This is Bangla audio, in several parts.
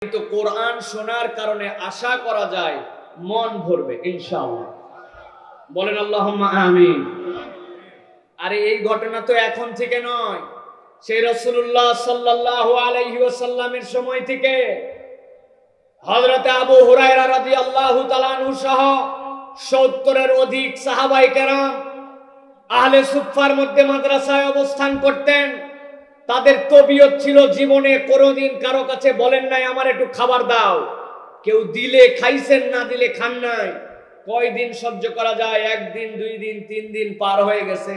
কিন্তু কোরআন শোনার কারণে আশা করা যায় মন ভরবে ইনশাআল্লাহ। বলেন আল্লাহুম্মা আমিন। আরে এই ঘটনা তো এখন থেকে নয়, সেই রাসূলুল্লাহ সাল্লাল্লাহু আলাইহি ওয়াসাল্লামের সময় থেকে হযরত আবু হুরায়রা রাদিয়াল্লাহু তাআলা আনহু সহ 70-এর অধিক সাহাবায়ে কেরাম আহলে সুফফার মধ্যে মাদ্রাসায় অবস্থান করতেন। তাদের তবিয়ত ছিল জীবনে কোনোদিন কারো কাছে বলেন নাই আমার একটু খাবার দাও। কেউ দিলে খাইছেন, না দিলে খান নাই। কয়দিন সহ্য করা যায়? একদিন, 2 দিন, 3 দিন পার হয়ে গেছে।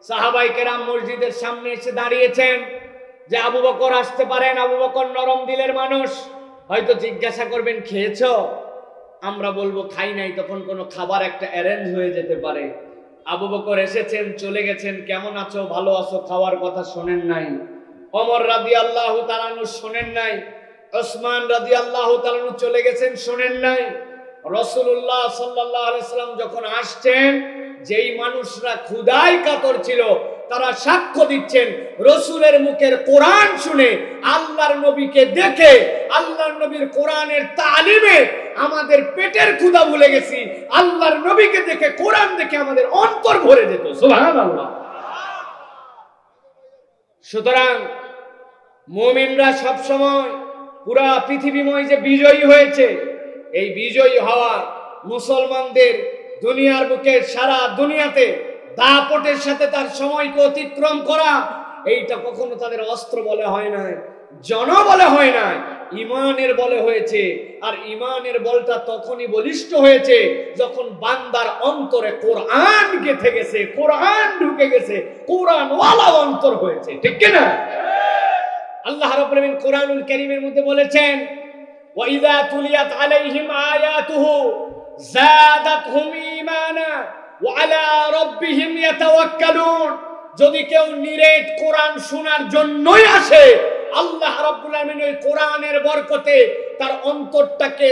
সাহাবায়ে কেরাম মসজিদের সামনে এসে দাঁড়িয়েছেন যে আবু বকর আসতে পারেন। আবু বকর নরম দিলের মানুষ, হয়তো জিজ্ঞাসা করবেন খেয়েছো? আমরা বলবো খাই নাই, তখন কোনো খাবার একটা অ্যারেঞ্জ হয়ে যেতে পারে। আবু বকর এসেছেন, চলে গেছেন, কেমন আছো, ভালো আছো, খাওয়ার কথা শোনেন নাই। ওমর রাদিয়াল্লাহু তাআলা আনহু শোনেন নাই। ওসমান রাদিয়াল্লাহু তাআলা আনহু চলে গেছেন, শোনেন নাই। রাসূলুল্লাহ সাল্লাল্লাহু আলাইহি ওয়াসাল্লাম যখন আসছেন, যেই মানুষরা ক্ষুধায় কাতর ছিল তারা সাক্ষ্য দিচ্ছেন রাসূলের মুখের কোরআন শুনে, আল্লাহর নবীকে দেখে, আল্লাহর নবীর কোরআনের তালিমে আমাদের পেটের ক্ষুধা ভুলে গেছি। আল্লাহর নবীকে দেখে, কোরআন দেখে আমাদের অন্তর ভরে যেত। সুবহানাল্লাহ। সুতরাং মুমিনরা সব সময় পুরা পৃথিবীময় যে বিজয়ী হয়েছে, এই বিজয়ী হওয়া মুসলমানদের দুনিয়ার বুকে সারা দুনিয়াতে দাপটের সাথে তার সময়কে অতিক্রম করা, এইটা কখনো তাদের অস্ত্র বলে হয় না, জন বলে হয় না, ইমানের বলে হয়েছে। আর ইমানের বলটা তখনই বলিষ্ঠ হয়েছে যখন বান্দার অন্তরে কোরআন গেঁথে গেছে, কোরআন ঢুকে গেছে, কোরআন ওয়ালা অন্তর হয়েছে। ঠিক কি না? আল্লাহ রাব্বুল আলামিন কোরআনুল কারীমের মধ্যে বলেছেন, ওয়া ইযা তুলিয়াত আলাইহিম আয়াতুহু যাদাতহুম ঈমানা ওয়া আলা রাব্বিহিম ইয়াতাওয়াক্কালুন। যদি কেউ নিরেট কোরআন শোনার জন্যই আসে, আল্লাহ রাব্বুল আলামিন ওই কোরআনের বরকতে তার অন্তরটাকে,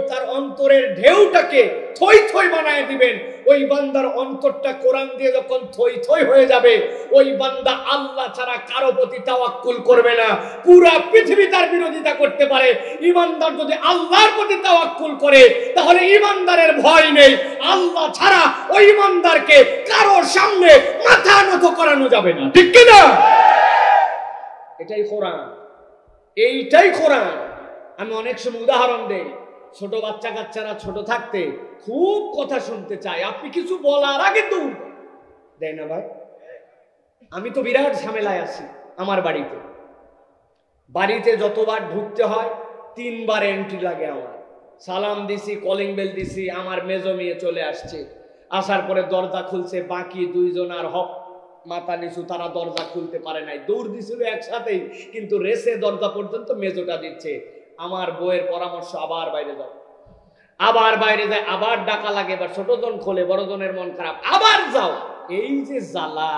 তার অন্তরের ঢেউটাকে থই থই বানায় দিবেন। ওই বান্দার অন্তরটা কোরআন দিয়ে যখন থই থই হয়ে যাবে, ওই বান্দা আল্লাহ ছাড়া কারো প্রতি তাওয়াক্কুল করবে না। পুরা পৃথিবী তার বিরোধিতা করতে পারে, ইমানদার যদি আল্লাহর প্রতি তাওয়াক্কুল করে তাহলে ইমানদারের ভয় নেই। আল্লাহ ছাড়া ওই ইমানদারকে কারো সামনে মাথা নত করানো যাবে না। ঠিক কি না? এটাই কোরআন, এইটাই কোরআন। আমি অনেক সময় উদাহরণ দেই, ছোট বাচ্চা কাচ্চারা ছোট থাকতে খুব কথা শুনতে চায়, আপনি কিছু বলার আগে তো দেয় না ভাই। আমি তো বিরাট ঝামেলায় আছি আমার বাড়িতে। বাড়িতে যতবার ঢুকতে হয় 3 বার এন্ট্রি লাগে আমার। সালাম দিছি, কলিং বেল দিছি, আমার মেজো মেয়ে চলে আসছে। আসার পরে দরজা খুলছে, বাকি 2 জন আর হক মাথা নিচু, তারা দরজা খুলতে পারে নাই, দৌড় দিছিল একসাথেই, কিন্তু রেসে দরজা পর্যন্ত মেজোটা দিচ্ছে। আমার বউয়ের পরামর্শ, আবার বাইরে যাও, আবার বাইরে যায়, আবার ডাকা লাগে, এবার ছোট জন খোলে, বড় জনের মন খারাপ, আবার যাও। এই যে জ্বালা,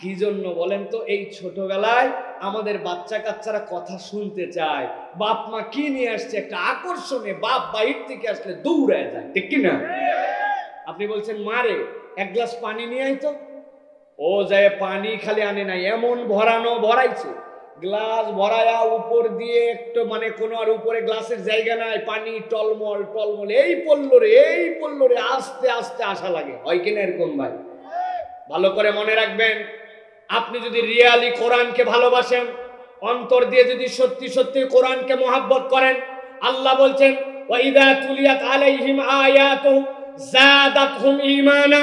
কি জন্য বলেন তো? এই ছোটবেলায় আমাদের বাচ্চা কাচ্চারা কথা শুনতে চায়, বাপ মা কি নিয়ে আসছে একটা আকর্ষণে, বাপ বাইর থেকে আসলে দৌড়ায় যায়। ঠিক কিনা? আপনি বলছেন মারে 1 গ্লাস পানি নিয়ে আইতো, ও যায় পানি খালি আনে নাই, এমন ভরানো ভরাইছে, গ্লাস ভরায়া উপর দিয়ে একটু মানে কোনো আর উপরে গ্লাসের জায়গা নাই, পানি টলমল টলমল, এই পড়লো রে, এই পড়লো রে, আস্তে আস্তে আসা লাগে। হয় কিনা এরকম ভাই? ভালো করে মনে রাখবেন, আপনি যদি রিয়ালি কোরআনকে ভালোবাসেন, অন্তর দিয়ে যদি সত্যি সত্যি কোরআনকে মহব্বত করেন, আল্লাহ বলছেন ওয়া ইযা তুলিয়াত আলাইহিম আয়াতুহু যাদাতহুম ঈমানা।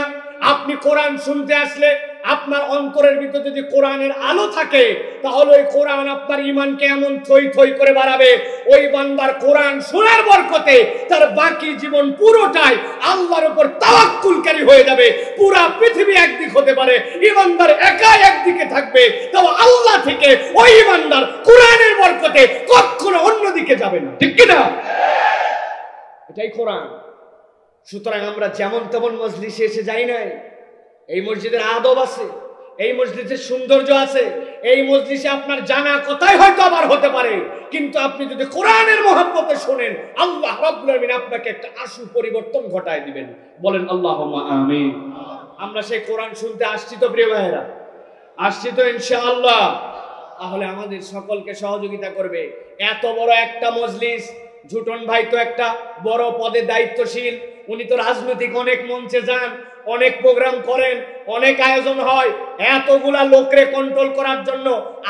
আপনি কোরআন শুনতে আসলে আপনার অন্তরের ভিতর যদি কোরআনের আলো থাকে, তাহলে ওই কোরআন আপনার ঈমানকে এমন থই থই করে বাড়াবে, ওই বান্দার কোরআন শোনার বরকতে তার বাকি জীবন পুরোটাই আল্লাহর উপর তাওয়াক্কুলকারী হয়ে যাবে। পুরা পৃথিবী একদিক হতে পারে, ঈমানদার একা একদিকে থাকবে, তাও আল্লাহ থেকে ওই ঈমানদার কোরআনের বরকতে কখনো অন্যদিকে যাবে না। ঠিক কি না? এটাই কোরআন। সুতরাং আমরা যেমন তেমন মজলিসে এসে যাই নাই। এই মসজিদের আদব আছে, এই মসজিদের সৌন্দর্য আছে, এই মজলিসে আপনার জানা কথাই হয়তো আবার হতে পারে, কিন্তু আপনি যদি কোরআনের মহব্বতে শোনেন, আল্লাহ রাব্বুল আলামিন আপনাকে একটা আশু পরিবর্তন ঘটায় দিবেন। বলেন আল্লাহুম্মা আমিন। আমরা সেই কোরআন শুনতে আসছি তো প্রিয় ভাইয়েরা, আসছি তো ইনশাআল্লাহ। তাহলে আমাদের সকলকে সহযোগিতা করবে। এত বড় একটা মজলিস, ঝুটন ভাই তো একটা বড় পদে দায়িত্বশীল, উনি তো রাজনৈতিক অনেক মঞ্চে যান, অনেক প্রোগ্রাম করেন, অনেক আয়োজন হয়। এতগুলা লোকরে কন্ট্রোল করার জন্য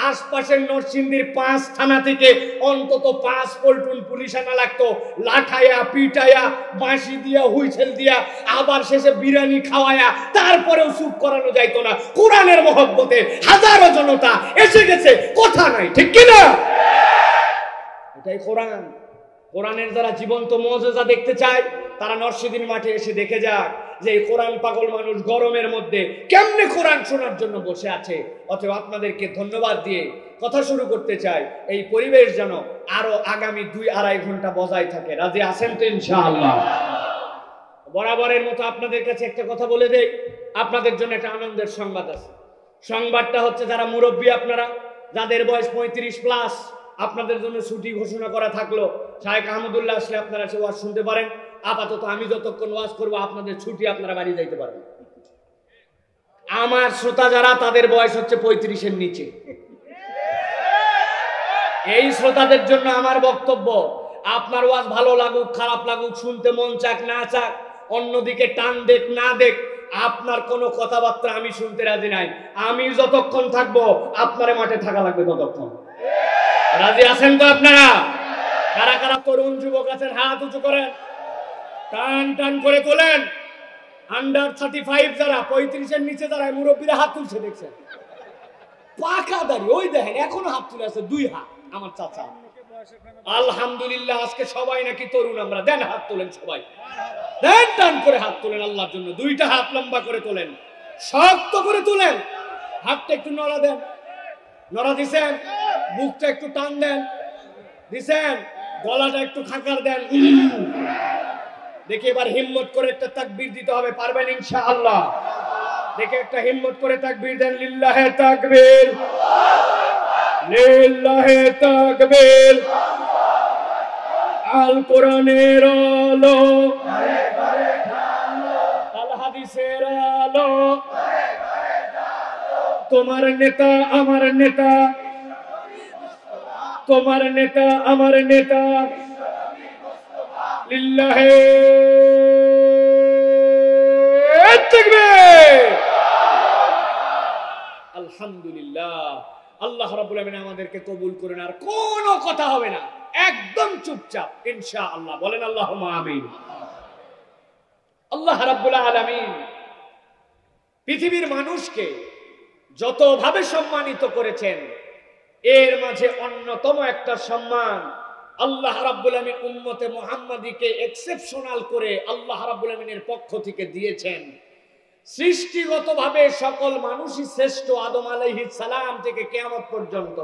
আশপাশের নরসিংদীর 5 থানা থেকে অন্তত 5 পল্টন পুলিশ আনা লাগতো, লাঠায়া পিটায়া বাঁশি দিয়া হুইসেল দিয়া আবার শেষে বিরিয়ানি খাওয়ায়া, তারপরেও চুপ করানো যাইতো না। কোরআনের মহব্বতে হাজারো জনতা এসে গেছে, কথা নাই, ঠিক কিনা? এটাই কোরআন। কোরআনের যারা জীবন্ত মুজিজা দেখতে চায় তারা নরসিংদীর মাঠে এসে দেখে যাক যে এই কোরআন পাগল মানুষ গরমের মধ্যে কেমনে কোরআন শোনার জন্য বসে আছে। অতএব আপনাদেরকে ধন্যবাদ দিয়ে কথা শুরু করতে চাই। এই পরিবেশ যেন আরো আগামী 2-2.5 ঘন্টা বজায় থাকে। রাজি আছেন তো ইনশাআল্লাহ? বরাবরের মতো আপনাদের কাছে একটা কথা বলে দেই, আপনাদের জন্য একটা আনন্দের সংবাদ আছে। সংবাদটা হচ্ছে, যারা মুরব্বী আপনারা, যাদের বয়স 35+, আপনাদের জন্য ছুটি ঘোষণা করা থাকলো। শায়েখ আহমদুল্লাহ আসলে আপনারা সে ওয়াজ শুনতে পারেন। আপাতত আমি যতক্ষণ ওয়াজ করবো আপনাদের ছুটি, আপনারা বাড়ি যাইতে পারেন। আমার শ্রোতা যারা, তাদের বয়স হচ্ছে 35-এর নিচে। এই শ্রোতাদের জন্য আমার বক্তব্য, আপনার ওয়াজ ভালো লাগুক খারাপ লাগুক, শুনতে মন চাক না চাক, অন্যদিকে টান দেখ না দেখ, আপনার কোনো কথাবার্তা আমি শুনতে রাজি নাই। আমি যতক্ষণ থাকবো আপনার মাঠে থাকা লাগবে ততক্ষণ। রাজি আছেন তো আপনারা? কারা কারা তরুণ যুবক আছেন হাত উঁচু করেন, টান টান করে তোলেন। আন্ডার 35 যারা, 35-এর নিচে যারা মুরব্বীরা হাত তুলছে দেখছেন, পাকা দাড়ি, ওই দেখেন এখনো হাত তুলে আছে 2 হাত। আমার চাচা, আলহামদুলিল্লাহ আজকে সবাই নাকি তরুণ আমরা। দেন হাত তোলেন সবাই, দেন টান করে হাত তোলেন আল্লাহর জন্য। 2টা হাত লম্বা করে তোলেন, শক্ত করে তোলেন। হাতটা একটু নড়া দেন, নড়া দিছেন, বুকটা একটু টান দেন, দিছেন, গলাটা একটু খাকার দেন। দেখি এবার হিম্মত করে একটা তাকবীর দিতে হবে, পারবেন ইনশাআল্লাহ? দেখে একটা হিম্মত করে তাকবীর দেন। লিল্লাহে তাকবীর, লিল্লাহে তাকবীর। আল কোরআনের আলো, আল হাদিসের আলো, তোমার নেতা আমার নেতা, তোমার নেতা আমার নেতা। লিল্লাহে তাকবীর। আলহামদুলিল্লাহ। আল্লাহ রাব্বুল আলামিন আমাদেরকে কবুল করেন। আর কোনো কথা হবে না, একদম চুপচাপ ইনশাআল্লাহ। বলেন আল্লাহুম্মা আমিন। আল্লাহ রাব্বুল আলামিন পৃথিবীর মানুষকে যতভাবে সম্মানিত করেছেন, এর মাঝে অন্যতম একটা সম্মান আল্লাহ রাব্বুল আলামিন উম্মতে মুহাম্মাদীকে এক্সেপশনাল করে আল্লাহ রাব্বুল আলামিনের পক্ষ থেকে দিয়েছেন। সৃষ্টিগতভাবে সকল মানুষই শ্রেষ্ঠ, আদম আলাইহিস সালাম থেকে কিয়ামত পর্যন্ত।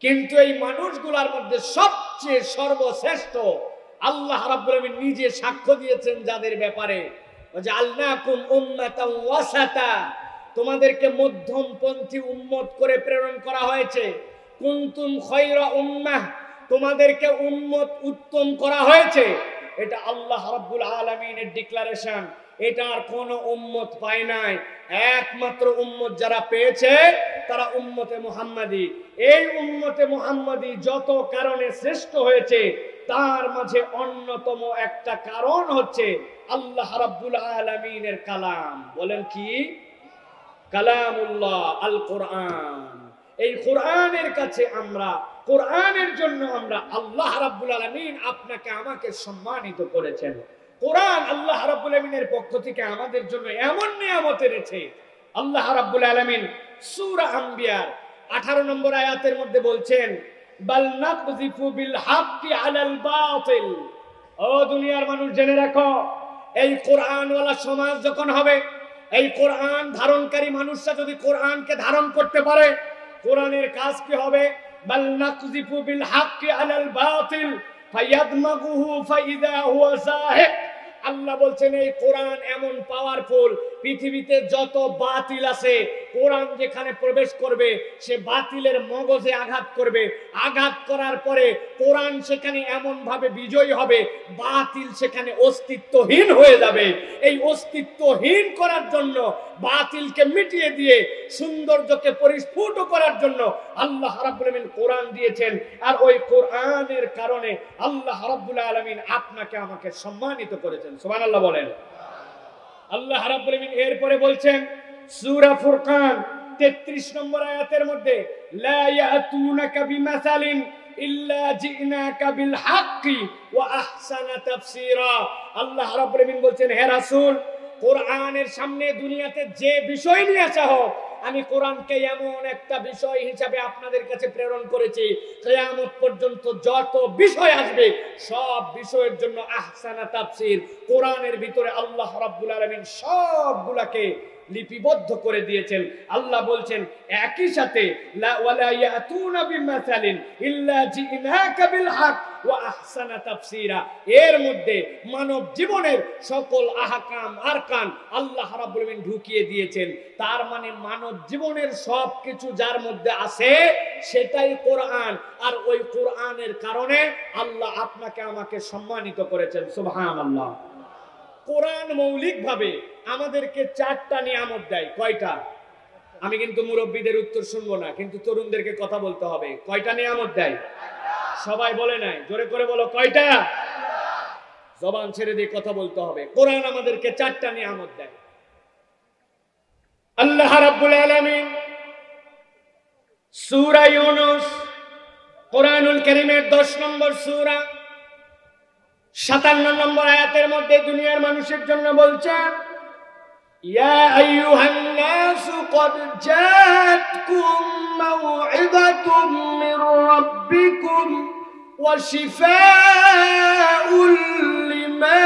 কিন্তু এই মানুষগুলোর মধ্যে সবচেয়ে সর্বশ্রেষ্ঠ আল্লাহ রাব্বুল আলামিন নিজে সাক্ষ্য দিয়েছেন যাদের ব্যাপারে, ওয়াজআলনাকুম উম্মাতান ওয়াসাতা, তোমাদেরকে মধ্যমপন্থী উম্মত করে প্রেরণ করা হয়েছে। কুনতুম খায়রা উম্মাহ, তোমাদেরকে উম্মত উত্তম করা হয়েছে। এটা আল্লাহ রাব্বুল আলামিনের ডিক্লারেশন। এটা আর কোন উম্মত পায় নাই। একমাত্র উম্মত যারা পেয়েছে তারা উম্মতে মুহাম্মাদী। এই উম্মতে মুহাম্মাদী যত কারণে শ্রেষ্ঠ হয়েছে, তার মাঝে অন্যতম একটা কারণ হচ্ছে আল্লাহ রাব্বুল আলামিনের কালাম। বলেন কি? কালামুল্লাহ, আল কোরআন। এই কোরআনের কাছে আমরা, কোরআনের জন্য আমরা, আল্লাহ রাব্বুল আলামিন আপনাকে আমাকে সম্মানিত করেছেন। কোরআন আল্লাহ রাব্বুল আলামিনের পক্ষ থেকে আমাদের জন্য এমন নিয়ামত এনেছে। আল্লাহ রাব্বুল আলামিন সূরা আম্বিয়ার 18 নম্বর আয়াতের মধ্যে বলছেন, বাল নাকযিফু বিল হাক্কি আলাল বাতিল। ও দুনিয়ার মানুষ জেনে রাখো, এই কোরআনওয়ালা সমাজ যখন হবে, এই কোরআন ধারণকারী মানুষরা যদি কোরআনকে ধারণ করতে পারে, কোরআনের কাজ কি হবে? বাল নাকযিফু বিল হাক্কি আলাল বাতিল ফায়াদমাগুহু ফাইদা হুয়া যাহিক। আল্লাহ বলছেন এই কোরআন এমন পাওয়ারফুল, পৃথিবীতে যত বাতিল আছে কোরআন যেখানে প্রবেশ করবে সে বাতিলের মগজে আঘাত করবে, আঘাত করার পরে কোরআন সেখানে এমন ভাবে বিজয়ী হবে বাতিল সেখানে অস্তিত্বহীন হয়ে যাবে। এই অস্তিত্বহীন করার জন্য, বাতিলকে মিটিয়ে দিয়ে সৌন্দর্যকে পরিস্ফুট করার জন্য আল্লাহ রাব্বুল আলামিন কোরআন দিয়েছেন। আর ওই কোরআনের কারণে আল্লাহ রাব্বুল আলামিন আপনাকে আমাকে সম্মানিত করেছেন। সুবহানাল্লাহ বলেন। আল্লাহ রাব্বুল আলামিন এরপরে বলছেন সূরা ফুরকান 33 নম্বর আয়াতের মধ্যে, লা ইয়াতুনাকা বিমাসালিন ইল্লা জিনাকা বিল হাক্কি ওয়া আহসানা তাফসীরা। আল্লাহ রাব্বুল আলামিন বলছেন, হে রাসূল, কোরআনের সামনে দুনিয়াতে যে বিষয় নিয়ে আসা হোক, আমি কোরআনকে এমন একটা বিষয় হিসাবে আপনাদের কাছে প্রেরণ করেছি, কিয়ামত পর্যন্ত যত বিষয় আসবে সব বিষয়ের জন্য আহসানা তাফসীর, কোরআনের ভিতরে আল্লাহ রাব্বুল আলামিন সবগুলাকে লিপিবদ্ধ করে দিয়েছেন। আল্লাহ বলছেন একই সাথে লা ওয়ালা ইয়াতুনা বিমাসালিন ইল্লা জিনাকা বিল হক ওয়া আহসানা তাফসীরা। এর মধ্যে মানব জীবনের সকল আহকাম আরকান আল্লাহ রাব্বুল আলামিন ঢুকিয়ে দিয়েছেন। তার মানে মানব জীবনের সবকিছু যার মধ্যে আছে সেটাই কোরআন। আর ওই কোরআনের কারণে আল্লাহ আপনাকে আমাকে সম্মানিত করেছেন। সুবহানাল্লাহ। কোরআন মৌলিকভাবে আমাদেরকে 4টা নিয়ামত দেয়। কয়টা? আমি কিন্তু মুরব্বীদের উত্তর শুনবো না, কিন্তু তরুণদেরকে কথা বলতে হবে। কয়টা নিয়ামত দেয়? সবাই বলে নাই, জোরে করে বলো কয়টা। জবান ছেড়ে দিয়ে কথা বলতে হবে। কোরআন আমাদেরকে 4টা নিয়ামত দেয়। আল্লাহ রাব্বুল আলামিন সূরা ইউনূস, কোরআনুল কারীমের 10 নম্বর সূরা 57 নম্বর আয়াতের মধ্যে দুনিয়ার মানুষের জন্য বলছেন, ইয়া আইয়ুহান নাসু ক্বাদ জাআতকুম মাউইযাতুম মির রাব্বিকুম ওয়া শিফাউল লিমা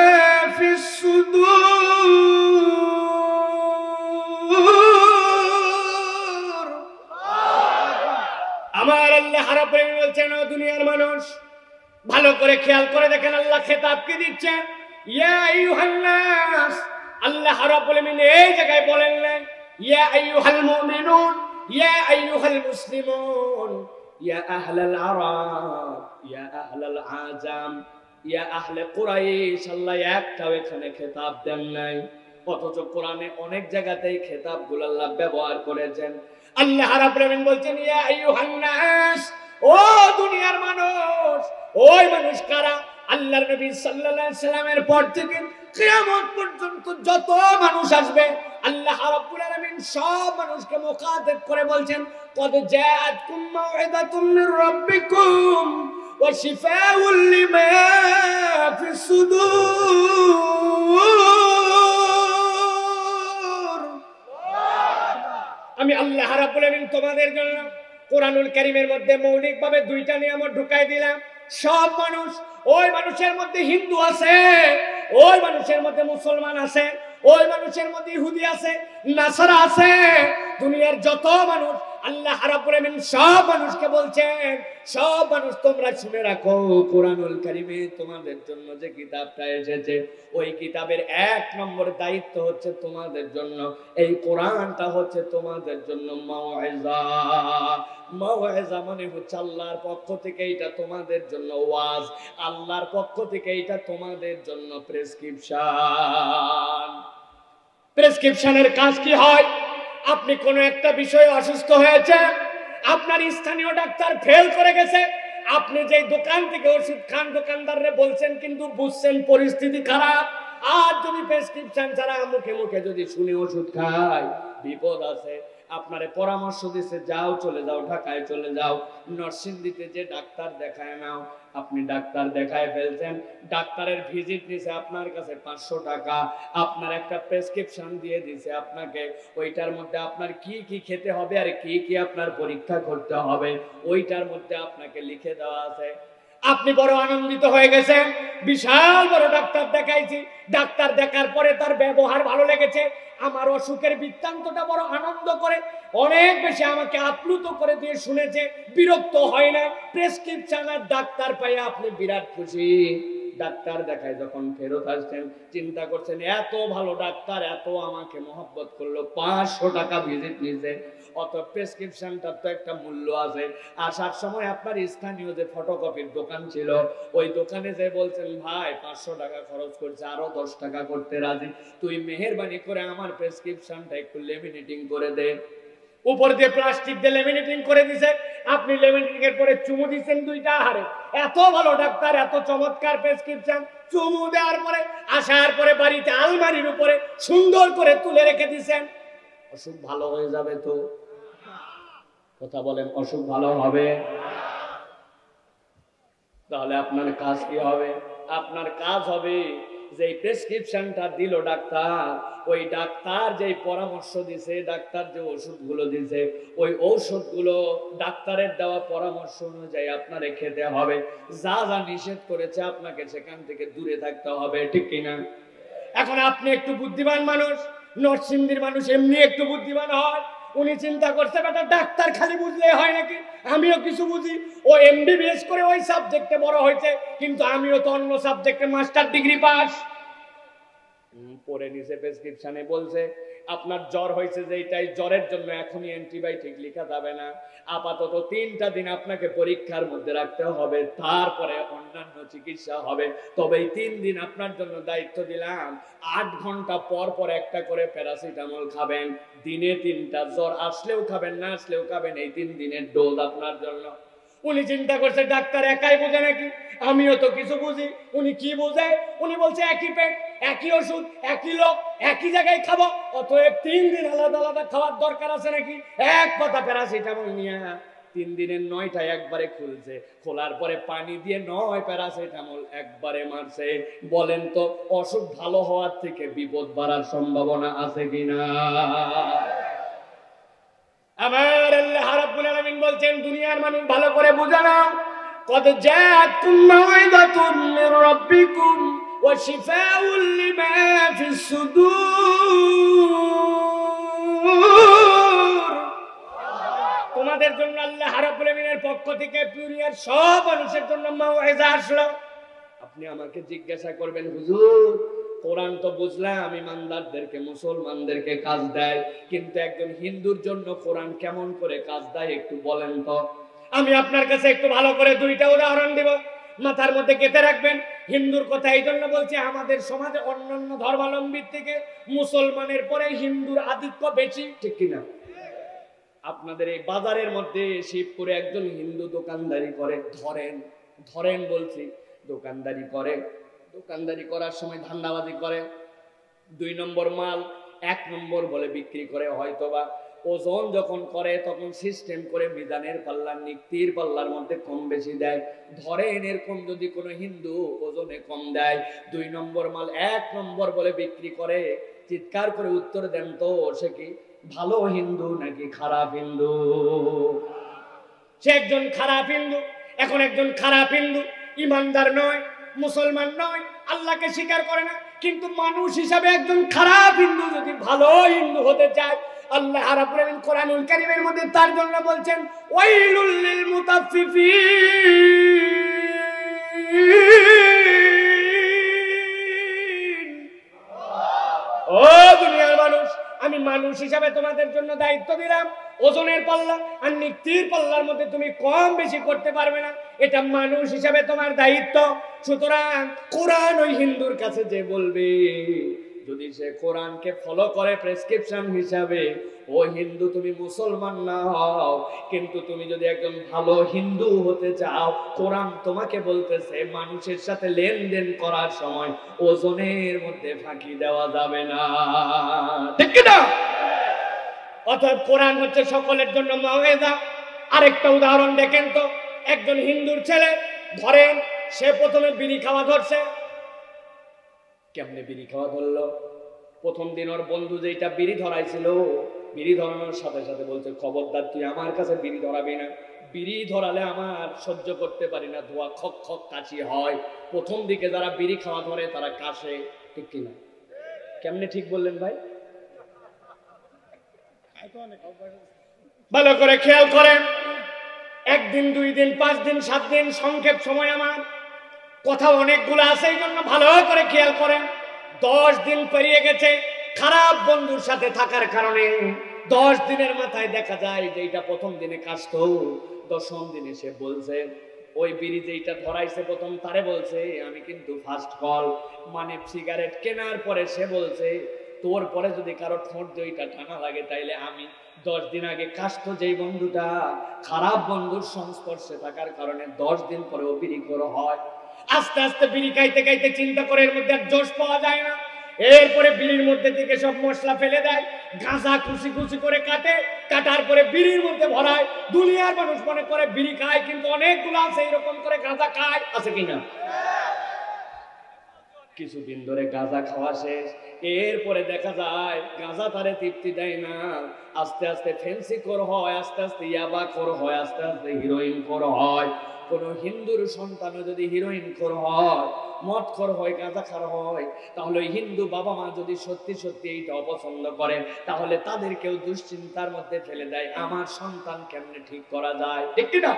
ফিস সুদূর। আমার আল্লাহ রাব্বুল আলামিন বলছেন, ও দুনিয়ার মানুষ, ভালো করে খেয়াল করে দেখেন আল্লাহ খেতাব কি দিচ্ছেন। ইয়া আইয়ুহান নাস, আল্লাহ রাব্বুল আলামিন এই জায়গায় বলেন না ইয়া আইয়ুহাল মুমিনুন, ইয়া আইয়ুহাল মুসলিমুন, ইয়া আহলাল আরাব, ইয়া আহলাল আজাম, ইয়া আহলে কুরাইশ। আল্লাহ একটাও এখানে খেতাব দেন নাই, অথচ কোরআনে অনেক জায়গাতেই খেতাবগুলো আল্লাহ ব্যবহার করেছেন। আল্লাহ রাব্বুল আলামিন বলছেন ইয়া আইয়ুহান নাস, ও দুনিয়ার মানুষ। ওই মানুষ কারা? আল্লাহর নবী সাল্লাল্লাহু আলাইহি সাল্লামের পর থেকে কিয়ামত পর্যন্ত যত মানুষ আসবে আল্লাহ রাব্বুল আলামিন সব মানুষকে মুখাতাব করে বলছেন, ক্বাদ জাআতকুম মাউইযাতুম মির রাব্বিকুম ওয়া শিফাউল লিমা ফিস সুদূর। আমি আল্লাহ রাব্বুল আলামিন তোমাদের জন্য কোরআনুল কারীমের মধ্যে মৌলিকভাবে 2টা নিয়ামত ঢুকাই দিলাম। সব মানুষ, ওই মানুষের মধ্যে হিন্দু আছে, ওই মানুষের মধ্যে মুসলমান আছে, ওই মানুষের মধ্যে ইহুদি আছে, নাসারা আছে, দুনিয়ার যত মানুষ আল্লাহ রাব্বুল আলামিন সব মানুষকে বলছেন, সব মানুষ তোমরা শুনে রাখো, কোরআনুল কারীমে তোমাদের জন্য যে কিতাবটা এসেছে ওই কিতাবের 1 নম্বর দায়িত্ব হচ্ছে তোমাদের জন্য, এই কোরআনটা হচ্ছে তোমাদের জন্য মাউইজা। মাউইজা মানে হচ্ছে আল্লাহর পক্ষ থেকে এটা তোমাদের জন্য ওয়াজ, আল্লাহর পক্ষ থেকে এটা তোমাদের জন্য প্রেসক্রিপশন। প্রেসক্রিপশনের কাজ কি হয়? আপনি কোনো একটা বিষয়ে অসুস্থ হয়েছে, আপনার স্থানীয় ডাক্তার ফেল করে গেছে, আপনি যে দোকান থেকে ওষুধ খান দোকানদাররে বলছেন কিন্তু বুঝছেন পরিস্থিতি খারাপ, আর যদি প্রেসক্রিপশন ছাড়া মুখে মুখে যদি শুনে ওষুধ খায় বিপদ আছে। আপনারে পরামর্শ দিছে যাও, চলে যাও, ঢাকায় চলে যাও, নরসিংদীতে যে ডাক্তার দেখায় নাও। আপনি ডাক্তার দেখায় ফেলছেন, ডাক্তারের ভিজিট নিছে আপনার কাছে 500 টাকা, আপনার একটা প্রেসক্রিপশন দিয়ে দিছে আপনাকে, ওইটার মধ্যে আপনার কি কি খেতে হবে আর কি কি আপনার পরীক্ষা করতে হবে ওইটার মধ্যে আপনাকে লিখে দেওয়া আছে। আপনি বড় আনন্দিত হয়ে গেছেন, বিশাল বড় ডাক্তার দেখাইছি, ডাক্তার দেখার পরে তার ব্যবহার ভালো লেগেছে, আমার অসুখের বৃত্তান্তটা বড় আনন্দ করে অনেক বেশি আমাকে আপ্লুত করে দিয়ে শুনেছে, বিরক্ত হয় না, প্রেসক্রিপশন আর ডাক্তার পাইয়া আপনি বিরাট খুশি। ডাক্তার দেখায় যখন ফেরত আসছেন চিন্তা করছেন এত ভালো ডাক্তার এত আমাকে মহব্বত করলো, 500 টাকা ভিজিট নিছে, অত প্রেসক্রিপশনটার তো একটা মূল্য আছে। আসার সময় আপনার স্থানীয় যে ফটোকপির দোকান ছিল ওই দোকানে যে বলছেন ভাই 500 টাকা খরচ করছে, আরো 10 টাকা করতে রাজি, তুই মেহেরবানি করে আমার প্রেসক্রিপশনটা একটু লেমিনেটিং করে দে। উপর দিয়ে প্লাস্টিক দিয়ে লেমিনেটিং করে দিছে, আপনি লেমিনেটিং এর পরে চুমু দিচ্ছেন দুইটা আহারে। এত ভালো ডাক্তার এত চমৎকার প্রেসক্রিপশন, চুমু দেওয়ার পরে আসার পরে বাড়িতে আলমারির উপরে সুন্দর করে তুলে রেখে দিছেন। অসুখ ভালো হয়ে যাবে তো? কথা বলেন, অসুখ ভালো হবে? তাহলে আপনার কাজ কি হবে? আপনার কাজ হবে যে প্রেসক্রিপশনটা দিল ডাক্তার, ওই ডাক্তার যে পরামর্শ দিছে, ডাক্তার যে ওষুধগুলো দিছে, ওই ঔষধগুলো ডাক্তারের দেওয়া পরামর্শ অনুযায়ী আপনারে খেতে হবে। যা যা নিষেধ করেছে আপনাকে সেখান থেকে দূরে থাকতে হবে, ঠিক কিনা? এখন আপনি একটু বুদ্ধিমান মানুষ, নরসিংদীর মানুষ এমনি একটু বুদ্ধিমান হয়। উনি চিন্তা করছে বেটা ডাক্তার খালি বুঝলে হয় নাকি, আমিও কিছু বুঝি। ও এমবিবিএস করে ওই সাবজেক্টে বড় হয়েছে, কিন্তু আমিও তো অন্য সাবজেক্টে মাস্টার ডিগ্রি পাস। পরে নিচে প্রেসক্রিপশনে বলছে আপনার জ্বর হয়েছে যেটাই, জ্বরের জন্য এখনই অ্যান্টিবায়োটিক লেখা যাবে না, আপাতত 3টা দিন আপনাকে পরীক্ষার মধ্যে রাখতে হবে, তারপরে অন্যান্য চিকিৎসা হবে। তবে এই 3 দিন আপনার জন্য দায়িত্ব দিলাম, 8 ঘন্টা পর পর একটা করে প্যারাসিটামল খাবেন, দিনে 3টা, জ্বর আসলেও খাবেন না আসলেও খাবেন, এই 3 দিনের ডোজ আপনার জন্য। উনি চিন্তা করছে ডাক্তার একাই বোঝে নাকি, আমিও তো কিছু বুঝি। উনি কি বোঝে? উনি বলছে একই পেট একই ওষুধ একই লোক একই জায়গায় খাবো, অতএব 3 দিন আলাদা আলাদা খাওয়ার দরকার আছে নাকি? এক কথা প্যারাসিটামল নিয়ে 3 দিনের 9টা একবারে খুলছে, খোলার পরে পানি দিয়ে 9 প্যারাসিটামল একবারে মারছে। বলেন তো অসুখ ভালো হওয়ার থেকে বিপদ বাড়ার সম্ভাবনা আছে কিনা? আমার আল্লাহ রাব্বুল আলামিন বলছেন দুনিয়ার মানুষ ভালো করে বুঝে নাও, কদ জাআতকুম মাউইযাতুম মির রাব্বিকুম ওয়া শিফাউল লিমা ফিস সুদূর। তোমাদের জন্য আল্লাহ রাব্বুল আলামিনের পক্ষ থেকে দুনিয়ার সব মানুষের জন্য মাউইযা আসলো। আপনি আমাকে জিজ্ঞাসা করবেন হুজুর কোরআন তো বুঝলাম ইমানদারদেরকে মুসলমানদেরকে কাজ দেয়, কিন্তু একজন হিন্দুর জন্য কোরআন কেমন করে কাজ দেয় একটু বলেন তো। আমি আপনার কাছে একটু ভালো করে 2টা উদাহরণ দিব, মাথার মধ্যে গেঁথে রাখবেন। হিন্দুর কথা এই জন্য বলছি, আমাদের সমাজে অন্যান্য ধর্মাবলম্বীর থেকে মুসলমানের পরে হিন্দুর আধিক্য বেশি, ঠিক কিনা? আপনাদের এই বাজারের মধ্যে শিবপুরে একজন হিন্দু দোকানদারি করে, ধরেন বলছি, দোকানদারি করে, দোকানদারি করার সময় ধান্দাবাজি করে, 2 নম্বর মাল 1 নম্বর বলে বিক্রি করে, হয়তোবা ওজন যখন করে তখন সিস্টেম করে মিজানের পাল্লা নিক্তির পাল্লার মধ্যে কম বেশি দেয়। ধরেন এরকম যদি কোনো হিন্দু ওজনে কম দেয়, 2 নম্বর মাল 1 নম্বর বলে বিক্রি করে, চিৎকার করে উত্তর দেন তো সে কি ভালো হিন্দু নাকি খারাপ হিন্দু? সে একজন খারাপ হিন্দু। এখন একজন খারাপ হিন্দু ইমানদার নয়, মুসলমান নয়, আল্লাহকে স্বীকার করে না, কিন্তু মানুষ হিসাবে একজন খারাপ হিন্দু যদি ভালো হিন্দু হতে চায়, আল্লাহ রাব্বুল আলামিন কোরআনুল কারীমের মধ্যে তার জন্য বলছেন ওয়াইলুল লিল মুতাফফিফিন। ও দুনিয়ার মানুষ, আমি মানুষ হিসাবে তোমাদের জন্য দায়িত্ব দিলাম, ওজনের পাল্লা আর নিক্তির পাল্লার মধ্যে তুমি কম বেশি করতে পারবে না, এটা মানুষ হিসাবে তোমার দায়িত্ব। সুতরাং কোরআন ওই হিন্দুর কাছে যে বলবে, যদি সে কোরআনকে ফলো করে প্রেসক্রিপশন হিসাবে, ও হিন্দু তুমি মুসলমান না হও, কিন্তু তুমি যদি একজন ভালো হিন্দু হতে চাও, কোরআন তোমাকে বলতেছে মানুষের সাথে লেনদেন করার সময় ওজনের মধ্যে ফাঁকি দেওয়া যাবে না, ঠিক না? অতএব কোরআন হচ্ছে সকলের জন্য মাওয়েজা। আরেকটা উদাহরণ দেখেন তো, একজন হিন্দুর ছেলে ধরেন সে প্রথমে বিড়ি খাওয়া ধরছে। কেমনে বিড়ি খাওয়া ধরলো? প্রথম দিন ওর বন্ধু যেটা বিড়ি ধরাইছিল, বিড়ি ধরানোর সাথে সাথে বলছে খবরদার তুই আমার কাছে বিড়ি ধরাবি না, বিড়ি ধরালে আমার সহ্য করতে পারি না, ধোয়া খক খক কাশি হয়। প্রথম দিকে যারা বিড়ি খাওয়া ধরে তারা কাশে, ঠিক কিনা? কেমনে ঠিক বললেন ভাই? ভালো করে খেয়াল করেন, 1 দিন 2 দিন 5 দিন 7 দিন সংক্ষেপ সময় আমার। কথা অনেকগুলো আছে, এই জন্য ভালো করে খেয়াল করেন। 10 দিন পেরিয়ে গেছে খারাপ বন্ধুর সাথে থাকার কারণে। 10 দিনের মাথায় দেখা যায় যে এটা প্রথম দিনে কাজত, 10ম দিনে সে বলছে, ওই বিড়ি যেটা ধরাইছে প্রথম তারে বলছে আমি কিন্তু ফার্স্ট কল, মানে সিগারেট কেনার পরে সে বলছে তোর পরে যদি কারো ঠোঁট দুইটা টানা লাগে তাইলে আমি 10 দিন আগে কাজত যেই বন্ধুটা খারাপ বন্ধুর সংস্পর্শে থাকার কারণে 10 দিন পরে ও বিড়ি করে হয়। আস্তে আস্তে বিড়ি খাইতে খাইতে চিন্তা করে এর মধ্যে আর জোশ পাওয়া যায় না, এরপরে বিড়ির মধ্যে থেকে সব মশলা ফেলে দেয়, গাঁজা কুচি কুচি করে কাটে, কাটার পরে বিড়ির মধ্যে ভরায়। দুনিয়ার মানুষ মনে করে বিড়ি খায়, কিন্তু অনেকগুলো আছে এরকম করে গাঁজা খায়, আছে কিনা? কিছুদিন ধরে গাঁজা খাওয়া শেষ, এরপরে দেখা যায় গাঁজা তারে তৃপ্তি দেয় না, আস্তে আস্তে ফেন্সি খোর হয়, আস্তে আস্তে ইয়াবা খোর হয়, আস্তে আস্তে হিরোইন খোর হয়। কোন হিন্দুর সন্তানও যদি হিরোইন খোর হয়, মদ খোর হয়, গাঁজা খার হয়, তাহলে হিন্দু বাবা মা যদি সত্যি সত্যি এইটা অপছন্দ করে, তাহলে তাদেরকেও দুশ্চিন্তার মধ্যে ফেলে দেয়, আমার সন্তান কেমনে ঠিক করা যায়, ঠিক না?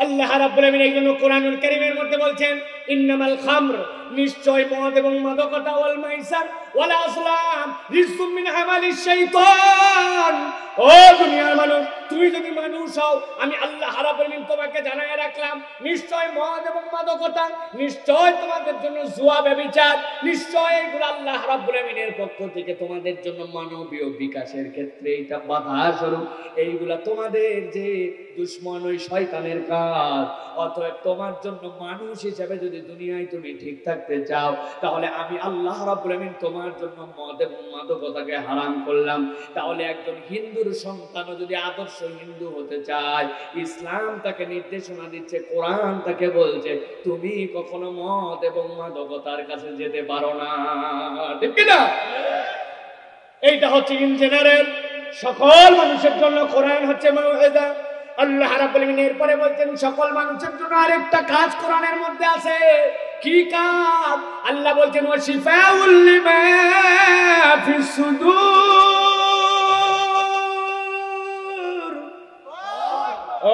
আল্লাহ রাব্বুল আলামিন এই জন্য কোরআনুল কারীমের মধ্যে বলছেন ইন্নামাল খামর, নিশ্চয় মদ এবং মাদকতা, ওয়াল মাইসার ওয়াল আসলাম রিজকুম মিন আমালিশ শাইতান। ও দুনিয়ার মানুষ, তুমি যদি মানুষ হও, আমি আল্লাহ রাব্বুল আলামিন তোমাকে জানায় রাখলাম, নিশ্চয় মদ এবং মাদকতা, নিশ্চয় তোমাদের জন্য জুয়া ব্যভিচার, নিশ্চয় এগুলো আল্লাহ রাব্বুল আলামিনের পক্ষ থেকে তোমাদের জন্য মানবীয় বিকাশের ক্ষেত্রে এটা বাধা স্বরূপ, এইগুলা তোমাদের যে দুশমন ওই শয়তানের কাজ। অতএব তোমার জন্য মানুষ হিসেবে যদি দুনিয়ায় তুমি ঠিক থাকতে চাও, তাহলে আমি আল্লাহ রাব্বুল আলামিন তোমার জন্য মদ এবং মাদকতাকে হারাম করলাম। তাহলে একজন হিন্দুর সন্তানও যদি আদর্শ হিন্দু হতে চায়, ইসলাম তাকে নির্দেশনা দিচ্ছে, কোরআন তাকে বলছে তুমি কখনো মদ এবং মাদকতার কাছে যেতে পারো না, ঠিক না? এইটা হচ্ছে ইন জেনারেল সকল মানুষের জন্য কোরআন হচ্ছে মাউইজা। আল্লাহ রাব্বুল আলামিন এরপরে বলছেন সকল মানুষের জন্য আরেকটা কাজ কোরআনের মধ্যে আছে। কি কাজ? আল্লাহ বলছেন ওয়াশিফাউল লিমা ফিস সুদূর।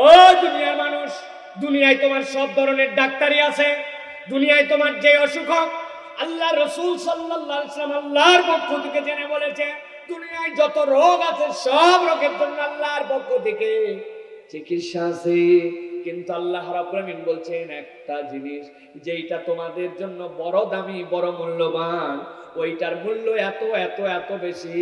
ও দুনিয়ার মানুষ, দুনিয়ায় তোমার সব ধরনের ডাক্তারি আছে, দুনিয়ায় তোমার যে অসুখ হোক, আল্লাহ রাসূল সাল্লাল্লাহু আলাইহি ওয়াসাল্লাম আল্লাহর পক্ষ থেকে জেনে বলেছে দুনিয়ায় যত রোগ আছে সব রোগের জন্য আল্লাহর পক্ষ থেকে চিকিৎসা আছে। কিন্তু আল্লাহ রাব্বুল আলামিন বলছেন একটা জিনিস যেটা তোমাদের জন্য বড় দামি, বড় মূল্যবান, ওইটার মূল্য এত এত এত বেশি,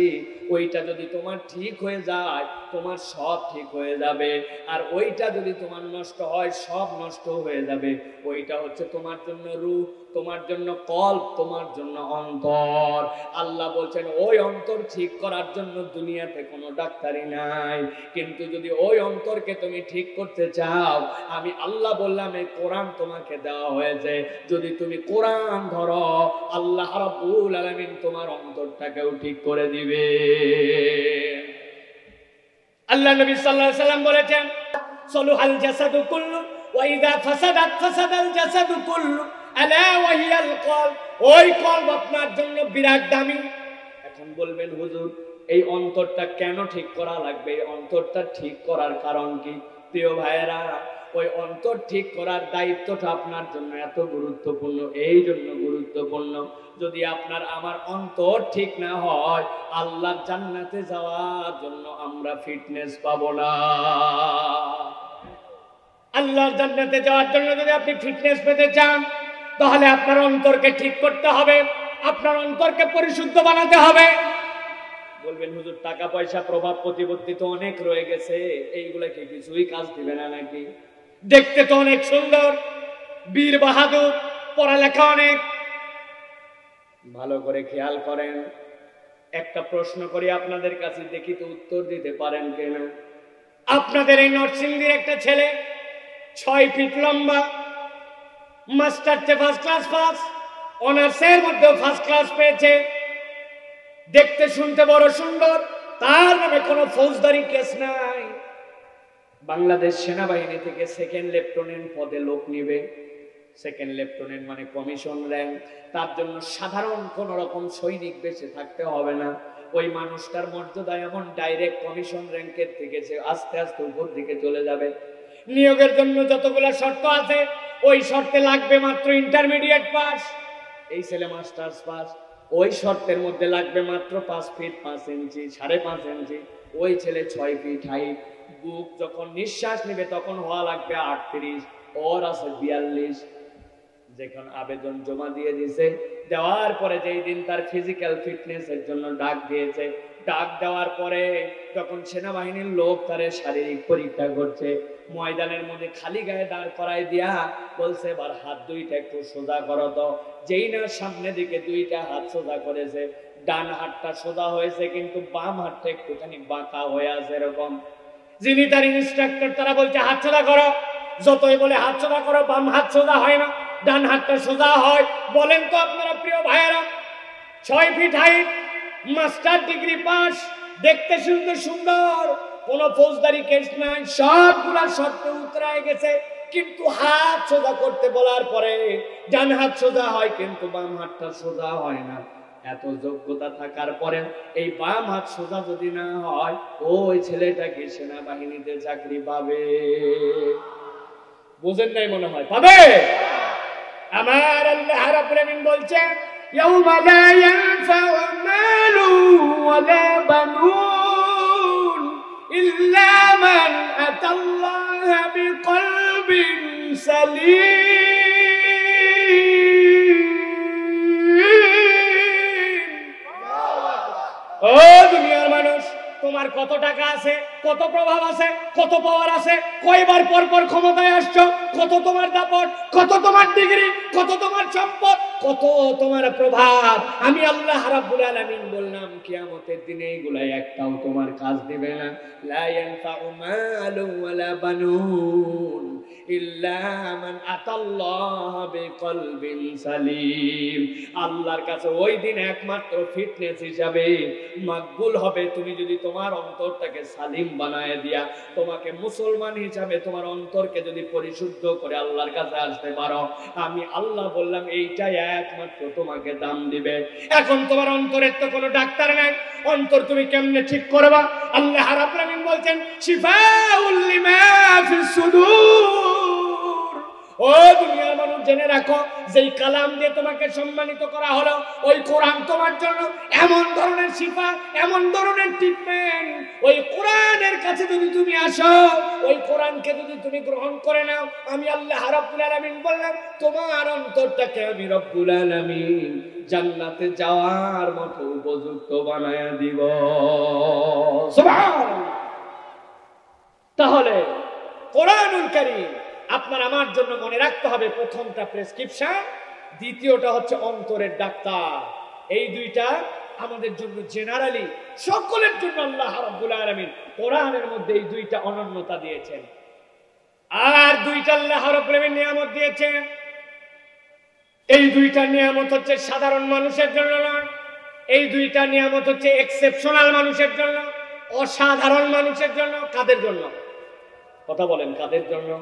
ওইটা যদি তোমার ঠিক হয়ে যায় তোমার সব ঠিক হয়ে যাবে, আর ওইটা যদি তোমার নষ্ট হয় সব নষ্ট হয়ে যাবে। ওইটা হচ্ছে তোমার জন্য রূহ, তোমার জন্য কল্ব, তোমার জন্য অন্তর। আল্লাহ বলছেন ওই অন্তর ঠিক করার জন্য দুনিয়াতে কোনো ডাক্তারি নাই, কিন্তু যদি ওই অন্তরকে তুমি ঠিক করতে চাও, আমি আল্লাহ বললাম এই কোরআন তোমাকে দেওয়া হয়েছে, যদি তুমি কোরআন ধরো আল্লাহ রাব্বুল আলামিন তোমার অন্তরটাকেও ঠিক করে দিবে। আল্লাহ নবী সাল্লাল্লাহু আলাইহি ওয়াসাল্লাম বলেছেন সলুহাল জাসাদু কুল্লু ওয়া ইযা ফাসাদাত ফাসাদাল জাসাদু কুল্লু আলা ওয়া হিয়াল কলব। ওই কলব আপনার জন্য বিরাট দামি। এখন বলবেন হুজুর এই অন্তরটা কেন ঠিক করা লাগবে? এই অন্তরটা ঠিক করার কারণ কি? প্রিয় ভাইয়েরা, ওই অন্তর ঠিক করার দায়িত্বটা আপনার জন্য এত গুরুত্বপূর্ণ, এই জন্য গুরুত্বপূর্ণ, যদি আপনার আমার অন্তর ঠিক না হয় আল্লাহর জান্নাতে যাওয়ার জন্য আমরা ফিটনেস পাবো না। আল্লাহর জান্নাতে যাওয়ার জন্য যদি আপনি ফিটনেস পেতে চান, তাহলে আপনার অন্তরকে ঠিক করতে হবে, আপনার অন্তরকে পরিশুদ্ধ বানাতে হবে। বলবেন হুজুর টাকা পয়সা প্রভাব প্রতিপত্তি তো অনেক রয়ে গেছে, এইগুলা কি কিছুই কাজ দিবে না নাকি? দেখতে তো অনেক সুন্দর, বীর বাহাদুর, পড়ালেখা অনেক। ভালো করে খেয়াল করেন, একটা প্রশ্ন করি আপনাদের কাছে, দেখি তো উত্তর দিতে পারেন কিনা। আপনাদের এই নরসিংদীর একটা ছেলে 6 ফিট লম্বা, মাস্টার্সে ফার্স্ট ক্লাস পাস, অনার্সের মধ্যেও ফার্স্ট ক্লাস পেয়েছে, দেখতে শুনতে বড় সুন্দর, তার নামে কোনো ফৌজদারি কেস নাই, বাংলাদেশ সেনাবাহিনী থেকে সেকেন্ড লেফটেন্যান্ট পদে লোক নিবে। সেকেন্ড লেফটেন্যান্ট মানে কমিশন র্যাঙ্ক, তার জন্য সাধারণ কোন রকম সৈনিক বেশি থাকতে হবে না। ওই মানুষটার মর্যাদা এমন ডাইরেক্ট কমিশন র্যাঙ্কের থেকে সে আস্তে আস্তে উপর দিকে চলে যাবে। নিয়োগের জন্য যতগুলা শর্ত আছে ওই শর্তে লাগবে মাত্র ইন্টারমিডিয়েট পাস, এই ছেলে মাস্টার্স পাস। ওই শর্তের মধ্যে লাগবে মাত্র 5 ফিট 5 ইঞ্চি 5.5 ইঞ্চি, ওই ছেলে 6 ফিট হাইট। বুক যখন নিঃশ্বাস নেবে তখন হওয়া লাগবে 38, ওর আছে 42। যখন আবেদন জমা দিয়ে দিয়েছে, দেওয়ার পরে যেই দিন তার ফিজিক্যাল ফিটনেসের জন্য ডাক দিয়েছে, ডাক দেওয়ার পরে যখন সেনাবাহিনীর লোক তার শারীরিক পরীক্ষা করছে, ময়দানের মধ্যে খালি গায়ে দাঁড় করায় দিয়া বলছে এবার হাত দুইটা একটু সোজা করো তো। যেই না সামনে দিকে দুইটা হাত সোজা করেছে, ডান হাতটা সোজা হয়েছে কিন্তু বাম হাতটা একটুখানি বাঁকা হয়ে আছে এরকম। যিনি তার ইনস্ট্রাক্টর তারা বলছে হাত সোজা করো, যতই বলে হাত সোজা করো বাম হাত সোজা হয় না, ডান হাতটা সোজা হয়। বলেন তো আপনারা প্রিয় ভাইয়েরা, 6 feet height, master degree pass, দেখতে সুন্দর সুন্দর, কোন ফৌজদারি কেস নাই, সবগুলা শর্তে উতরায় গেছে, কিন্তু হাত সোজা করতে বলার পরে ডান হাত সোজা হয় কিন্তু বাম হাতটা সোজা হয় না। এত যোগ্যতা থাকার পরে এই বাম হাত সোজা যদি না হয়, ওই ছেলেটা কি সেনাবাহিনীতে চাকরি পাবে? বুঝেন নাই মনে হয়, পাবে। আমার আল্লাহ রাব্বুল আলামিন বলছেন ইয়াউমা লা ইয়ানফাউ মালু ওয়ালা বানুন ইল্লা মান আতাল্লাহা বিকলবিন সালিম। ও দুনিয়ার মানুষ, তোমার কত টাকা আছে, কত প্রভাব আছে, কত পাওয়ার আছে, কয়বার পর পর ক্ষমতায় আসছো, কত তোমার দাপট, কত তোমার ডিগ্রি, কত তোমার সম্পদ, কত তোমার প্রভাব, আমি আল্লাহ রাব্বুল আলামিন বললাম কিয়ামতের দিনে এগুলা একটাও তোমার কাজ দিবে না। লা ইয়ানফাউ মালু ওয়ালা বানুন ইল্লা মান আতাল্লাহা বিকলবিন সালিম। আল্লাহর কাছে ওই দিন একমাত্র ফিটনেস হিসাবে মাকবুল হবে তুমি যদি তোমার অন্তরটাকে সালিম বানায় দিয়া, তোমাকে মুসলমান হিসাবে তোমার অন্তরকে যদি পরিশুদ্ধ করে আল্লাহর কাছে আসতে পারো, আমি আল্লাহ বললাম এইটাই একমাত্র তোমাকে দাম দিবে। এখন তোমার অন্তরের তো কোনো ডাক্তার নাই, অন্তর তুমি কেমনে ঠিক করবা? আল্লাহ রাব্বুল আলামিন বলছেন শিফাউল লিমা ফিস সুদূর। ও দুনিয়ার মানুষ জেনে রাখো, যেই কালাম দিয়ে তোমাকে সম্মানিত করা হলো, ওই কোরআন তোমার জন্য এমন ধরনের শিফা, এমন ধরনের ট্রিটমেন্ট। ওই কোরআনের কাছে যদি তুমি আসো, ওই কোরআনকে যদি তুমি গ্রহণ করে নাও, আমি আল্লাহ রাব্বুল আলামিন বললাম তোমার অন্তরটাকে আমি রব্বুল আলামিন জান্নাতে যাওয়ার মতো উপযুক্ত বানায়া দিব। সুবহানাল্লাহ। তাহলে কোরআনুল কারীম আপনার আমার জন্য মনে রাখতে হবে, প্রথমটা প্রেসক্রিপশন, দ্বিতীয়টা হচ্ছে অন্তরের ডাক্তার। এই দুইটা আমাদের জন্য জেনারেলি সকলের জন্য আল্লাহ রাব্বুল আলামিন কোরআনের মধ্যে এই দুইটা অনন্যতা দিয়েছেন। আর দুইটা আল্লাহ রাব্বুল আলামিন নিয়ামত দিয়েছেন, এই দুইটা নিয়ামত হচ্ছে সাধারণ মানুষের জন্য নয়, এই দুইটা নিয়ামত হচ্ছে এক্সেপশনাল মানুষের জন্য, অসাধারণ মানুষের জন্য। কাদের জন্য? কথা বলেন, কাদের জন্য?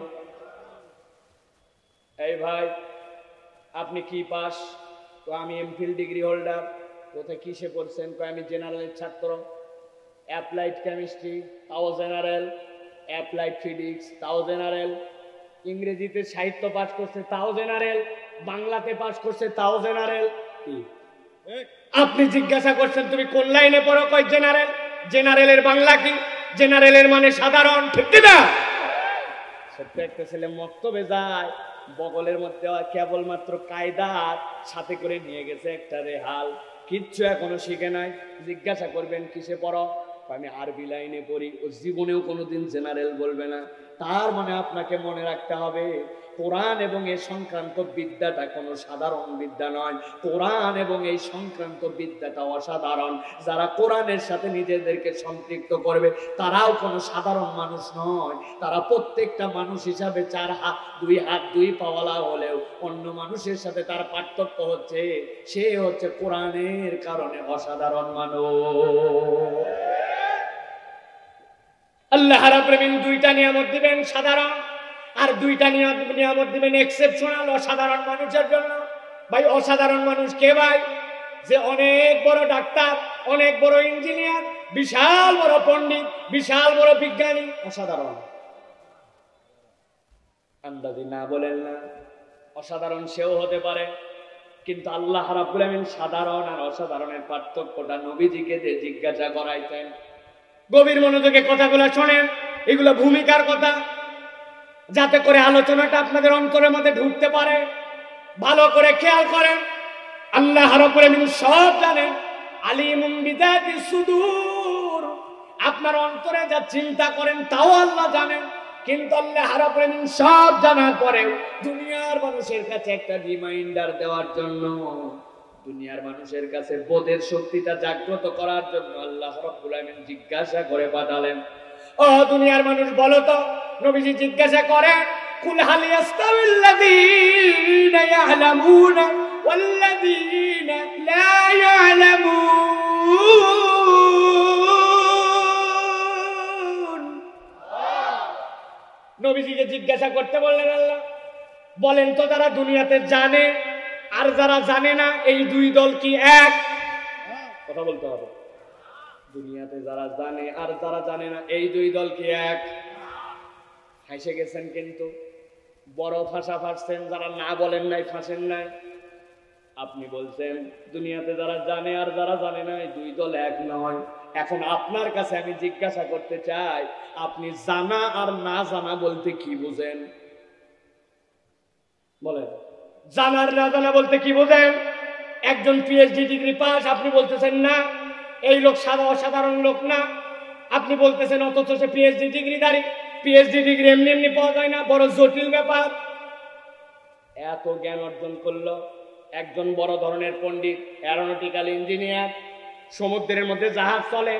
এই ভাই আপনি কি পাস? তো আমি এমফিল ডিগ্রি হোল্ডার। কোথায় কিসে পড়ছেন? আমি জেনারেলের ছাত্র। অ্যাপ্লাইড কেমিস্ট্রি তাও জেনারেল, অ্যাপ্লাইড ফিজিক্স তাও জেনারেল, ইংরেজিতে সাহিত্য পাস করছে তাও জেনারেল, বাংলাতে পাস করছে তাও জেনারেল। আপনি জিজ্ঞাসা করছেন তুমি কোন লাইনে পড়ো? কয় জেনারেল। জেনারেলের বাংলা কি? জেনারেলের মানে সাধারণ, ঠিক না? ছোট্ট একটা ছেলে মক্তবে যায়, বগলের মধ্যে কেবলমাত্র কায়দার সাথে করে নিয়ে গেছে একটা রেহাল, কিচ্ছু এখনো শিখে নাই। জিজ্ঞাসা করবেন কিসে পড়ো? আমি আরবি লাইনে পড়ি। ও জীবনেও কোনোদিন জেনারেল বলবে না। তার মানে আপনাকে মনে রাখতে হবে, কোরআন এবং এই সংক্রান্ত বিদ্যাটা কোনো সাধারণ বিদ্যা নয়। কোরআন এবং এই সংক্রান্ত বিদ্যাটা অসাধারণ। যারা কোরআনের সাথে নিজেদেরকে সম্পৃক্ত করবে তারাও কোনো সাধারণ মানুষ নয়। তারা প্রত্যেকটা মানুষ হিসাবে 4 হাত 2 হাত 2 পাওয়ালা হলেও অন্য মানুষের সাথে তার পার্থক্য হচ্ছে সে হচ্ছে কোরআনের কারণে অসাধারণ মানুষ। আল্লাহ রাব্বুল আলামিন দুইটা নিয়ামত দিবেন সাধারণ, আর দুইটা নিয়ামত দিবেন এক্সেপশনাল, অসাধারণ মানুষের জন্য। ভাই অসাধারণ মানুষ কে ভাই? যে অনেক বড় ডাক্তার, অনেক বড় ইঞ্জিনিয়ার, বিশাল বড় পণ্ডিত, বিশাল বড় বিজ্ঞানী, অসাধারণ। আন্দাজি না বলেন না, অসাধারণ সেও হতে পারে, কিন্তু আল্লাহ রাব্বুল আমিন সাধারণ আর অসাধারণের পার্থক্যটা নবীজিকে যে জিজ্ঞাসা করাইতেন। গভীর মনোযোগে কথাগুলো শোনেন, এগুলো ভূমিকার কথা, যাতে করে আলোচনাটা আপনাদের অন্তরের মধ্যে ঢুকতে পারে। ভালো করে খেয়াল করেন, আল্লাহ রাব্বুল আমিন সব জানেন। আলিমুম বিযাতিস সুদূর, আপনার অন্তরে যা চিন্তা করেন তাও আল্লাহ জানেন। কিন্তু আল্লাহ রাব্বুল আমিন সব জানার পরেও দুনিয়ার মানুষের কাছে একটা রিমাইন্ডার দেওয়ার জন্য, দুনিয়ার মানুষের কাছে বোধের শক্তিটা জাগ্রত করার জন্য আল্লাহ রাব্বুল আমিন জিজ্ঞাসা করে পাঠালেন, ও দুনিয়ার মানুষ বলো তো। নবীজি জিজ্ঞাসা করে, কুল হাল ইয়াস্তাবিল্লাযীনা ইয়ালামুনা ওয়াল্লাযীনা লা ইয়ালামুন। নবীজিকে জিজ্ঞাসা করতে বললেন আল্লাহ, বলেন তো যারা দুনিয়াতে জানে আর যারা জানে না, এই দুই দল কি এক? কথা বলতে হবে। দুনিয়াতে যারা জানে আর যারা জানে না, এই দুই দল কি এক? হাসে গেছেন, কিন্তু বড় ভাষা ফাঁসছেন। যারা না বলেন নাই, ফাঁসেন নাই। আপনি বলছেন দুনিয়াতে যারা জানে আর যারা জানে না, এই দুই দল এক নয়। এখন আপনার কাছে আমি জিজ্ঞাসা করতে চাই, আপনি জানা আর না জানা বলতে কি বুঝেন? বলেন, জানার না জানা বলতে কি বোঝেন? একজন পিএইচডি ডিগ্রি পাস, আপনি বলতেছেন না এই লোক অসাধারণ লোক না, আপনি বলতেছেন, অথচ সে পিএইচডি ডিগ্রিধারী। পিএইচডি ডিগ্রি এমনি এমনি পাওয়া যায় না, বড় জটিল ব্যাপার। এত জ্ঞান অর্জন করলো একজন বড় ধরনের পণ্ডিত, অ্যারোনটিক্যাল ইঞ্জিনিয়ার। সমুদ্রের মধ্যে জাহাজ চলে,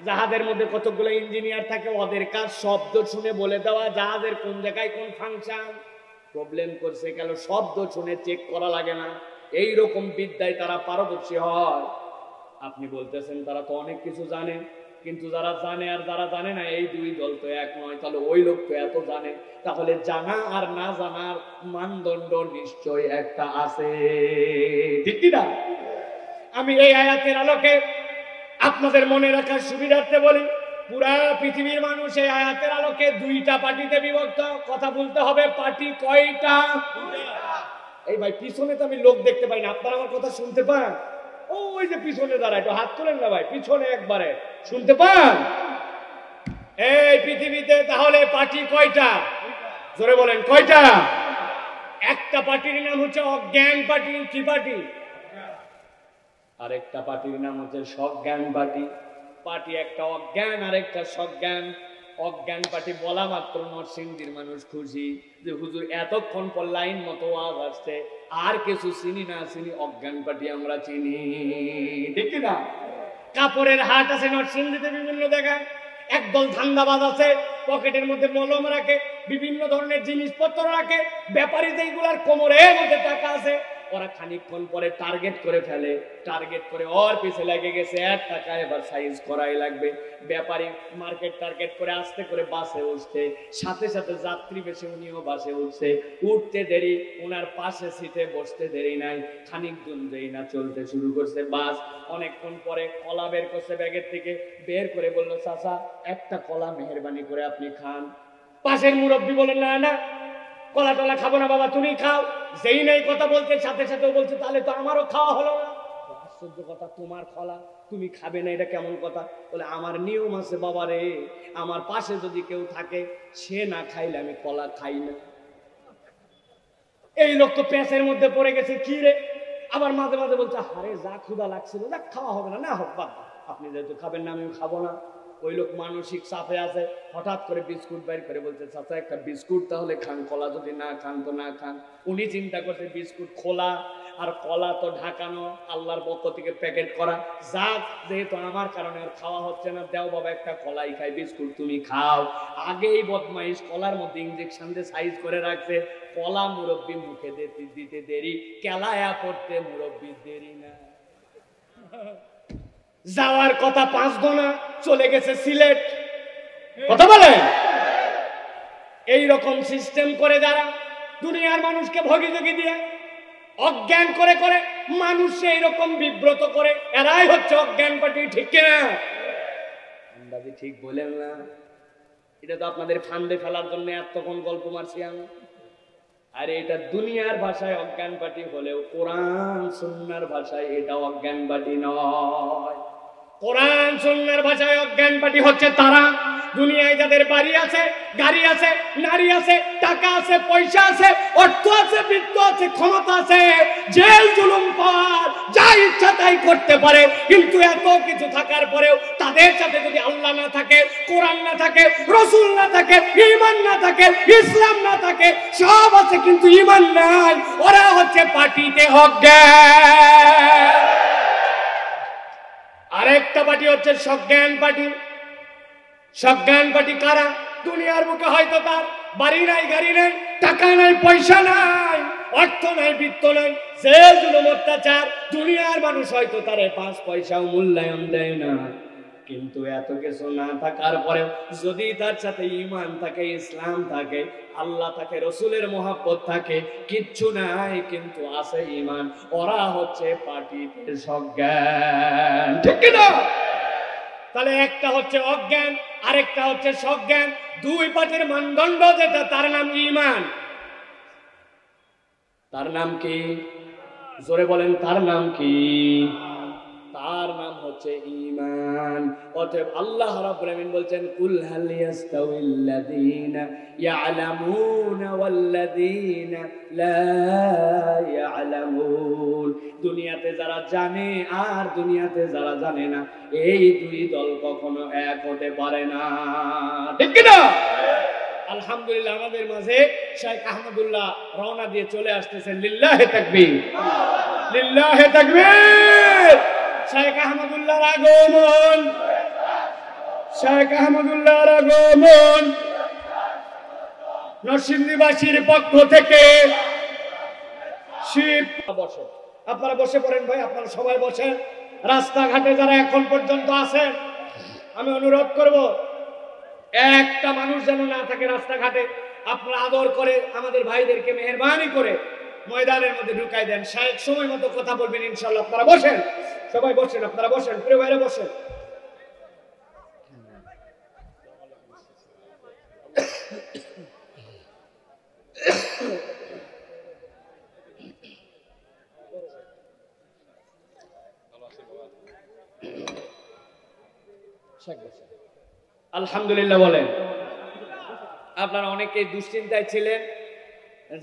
জাহাজের মধ্যে কতগুলো ইঞ্জিনিয়ার থাকে, ওদের কাজ শব্দ শুনে বলে দেওয়া জাহাজের কোন জায়গায় কোন ফাংশন। প্রবলেম করছে গেল, শব্দ শুনে চেক করা লাগে না, এই রকম বিদ্যায় তারা পারদর্শী হয়। আপনি বলতেছেন তারা তো অনেক কিছু জানে, কিন্তু যারা জানে আর যারা জানে না, এই দুই দল তো এক নয়। তাহলে ওই লোক তো এত জানে, তাহলে জানা আর না জানার মানদণ্ড নিশ্চয় একটা আছে, ঠিক কি না? আমি এই আয়াতের আলোকে আপনাদের মনে রাখার সুবিধার্থে বলি, পুরা পৃথিবীর মানুষ এই আয়াতের আলোকে দুইটা পার্টিতে বিভক্ত। কথা বলতে হবে, পার্টি কয়টা? এই ভাই পিছনে তো আমি লোক দেখতে পাই না, আপনারা আমার কথা শুনতে পান? ওই যে পিছনে দাঁড়ায়, একটু হাত তোলেন না ভাই, পিছনে একবারে শুনতে পান? এই পৃথিবীতে তাহলে পার্টি কয়টা? জোরে বলেন, কয়টা? একটা পার্টির নাম হচ্ছে অজ্ঞান পার্টি। কি পার্টি? আরেকটা পার্টির নাম হচ্ছে সজ্ঞান পার্টি। পার্টি একটা অজ্ঞান আর একটা সজ্ঞান। অজ্ঞান পার্টি বলা মাত্র নরসিংদীর মানুষ খুশি যে হুজুর এতক্ষণ পর লাইন মতো আওয়াজ আসছে, আর কিছু চিনি না চিনি, অজ্ঞান পার্টি আমরা চিনি, ঠিক না? কাপড়ের হাট আছে নরসিংদীতে বিভিন্ন জায়গায়, একদল ধান্দাবাজ আছে, পকেটের মধ্যে মলম রাখে, বিভিন্ন ধরনের জিনিসপত্র রাখে। ব্যাপারী যেগুলার কোমরের মধ্যে টাকা আছে, ওরা খানিকক্ষণ পরে টার্গেট করে ফেলে, টার্গেট করে ওর পিছে লেগে গেছে 1 টাকা, এবার সাইজ করাই লাগবে। ব্যাপারী মার্কেট টার্গেট করে আস্তে করে বাসে উঠছে, সাথে সাথে যাত্রী বেশি, উনিও বাসে উঠছে। উঠতে দেরি, ওনার পাশে সিটে বসতে দেরি নাই, খানিক দূর দেরি না চলতে শুরু করছে বাস। অনেকক্ষণ পরে কলা বের করছে ব্যাগের থেকে, বের করে বলল, চাচা একটা কলা মেহেরবানি করে আপনি খান। পাশের মুরব্বী বলেন, না না কলা টলা খাবো না বাবা, তুমি খাও। যেই নাই কথা বলতে, সাথে সাথে বলছে, তাহলে তো আমারও খাওয়া হলো না। আশ্চর্য কথা, তোমার কলা তুমি খাবে না, এটা কেমন কথা? বলে, আমার নিয়ম আছে বাবা রে, আমার পাশে যদি কেউ থাকে, সে না খাইলে আমি কলা খাই না। এই লোক তো পেঁচের মধ্যে পড়ে গেছে, কি রে? আবার মাঝে মাঝে বলছে, আরে যা ক্ষুধা লাগছিল, যা খাওয়া হবে না, না হোক বাবা, আপনি যেহেতু খাবেন না আমিও খাবো না। ওই লোক মানসিক চাপে আছে, হঠাৎ করে বিস্কুট বাইর করে বলছে, চাচা একটা বিস্কুট তাহলে খান, কলা যদি না খান তো না খান। উনি চিন্তা করছে বিস্কুট খোলা আর কলা তো ঢাকানো, আল্লাহর পক্ষ থেকে প্যাকেট করা, যাক যেহেতু আমার কারণে আর খাওয়া হচ্ছে না, দেও বাবা একটা কলাই খাই, বিস্কুট তুমি খাও। আগেই বদমাইশ কলার মধ্যে ইঞ্জেকশন দিয়ে সাইজ করে রাখছে, কলা মুরব্বি মুখে দিতে দেরি, কেলায়া পড়তে মুরব্বি দেরি না। যাওয়ার কথা 5 দোনা, চলে গেছে সিলেট। কথা বলে, এইরকম সিস্টেম করে যারা দুনিয়ার মানুষকে ভগিযোগী দিয়ে অজ্ঞান করে করে মানুষকে এইরকম বিব্রত করে, এরাই হচ্ছে অজ্ঞান পার্টি, ঠিক কিনা? আন্দাজি ঠিক বলেন না? এটা তো আপনাদের ফান্দে ফেলার জন্য এতক্ষণ গল্প মারছি আমি। আরে এটা দুনিয়ার ভাষায় অজ্ঞান পাটি হলেও কোরআন সুন্নাহর ভাষায় এটা অজ্ঞান পাটি নয়। কোরআন সুন্নাহর ভাষায় অজ্ঞান পাটি হচ্ছে তারা দুনিয়ায় যাদের বাড়ি আছে, গাড়ি আছে, নারী আছে, টাকা আছে, পয়সা আছে, অর্থ আছে, বৃত্ত আছে, ক্ষমতা আছে, জেল জুলুম পার যা ইচ্ছা তাই করতে পারে, কিন্তু এত কিছু থাকার পরেও তাদের সাথে যদি আল্লাহ না থাকে, কোরআন না থাকে, রাসূল না থাকে, ঈমান না থাকে, ইসলাম না থাকে, সব আছে কিন্তু ঈমান নাই, ওরা হচ্ছে পার্টিতে অজ্ঞান। আরেকটা পার্টি হচ্ছে সজ্ঞান পার্টি। সজ্ঞান পার্টি কারা? দুনিয়ার বুকে হয়তো তার বাড়ি নাই, গাড়ি নাই, টাকা নাই, পয়সা নাই, অর্থ নাই, বৃত্ত নাই, জেল জুলুম অত্যাচার, দুনিয়ার মানুষ হয়তো তারে 5 পয়সাও মূল্যায়ন দেয় না, কিন্তু এত কিছু না থাকার পরেও যদি তার সাথে ঈমান থাকে, ইসলাম থাকে, আল্লাহ থাকে, রাসূলের মহব্বত থাকে, কিচ্ছু নাই কিন্তু আছে ঈমান, ওরা হচ্ছে পার্টিতে সজ্ঞান। ঠিক না? তাহলে একটা হচ্ছে অজ্ঞান, আরেকটা হচ্ছে সজ্ঞান। দুই পার্টির মানদণ্ড যেটা, তার নাম ঈমান। তার নাম কি? জোরে বলেন, তার নাম কি? তার নাম হচ্ছে ঈমান। অতএব আল্লাহ রাব্বুল আলামিন বলছেন, কুল হাল ইয়াস্তাউিল্লাযীনা ইয়ালামুনা ওয়াল্লাযীনা লা ইয়ালামুন। দুনিয়াতে যারা জানে আর দুনিয়াতে যারা জানে না, এই দুই দল কখনো এক হতে পারে না। ঠিক কি না? আলহামদুলিল্লাহ, আমাদের মাঝে শেখ আহমদুল্লাহ রওনা দিয়ে চলে আসতেছেন। লিল্লাহে তাকবীর, লিল্লাহে তাকবীর। শেখ আহমদুল্লাহর আগমন, শেখ আহমদুল্লাহর আগমন নরসিংদীবাসীর পক্ষ থেকে। শিব বসে, আপনারা বসে পড়েন ভাই, আপনারা সবাই বসেন। রাস্তাঘাটে যারা এখন পর্যন্ত আছেন, আমি অনুরোধ করব একটা মানুষ যেন না থাকে রাস্তাঘাটে। আপনারা আদর করে আমাদের ভাইদেরকে মেহেরবানি করে ময়দানের মধ্যে ঢুকাই দেন। শায়েখ সময় মতো কথা বলবেন ইনশাআল্লাহ। আপনারা বসেন, সবাই বসেন, আপনারা বসেন, প্রিয় ভাইরা বসেন। আলহামদুলিল্লাহ বলেন। আপনারা অনেকেই দুশ্চিন্তায় ছিলেন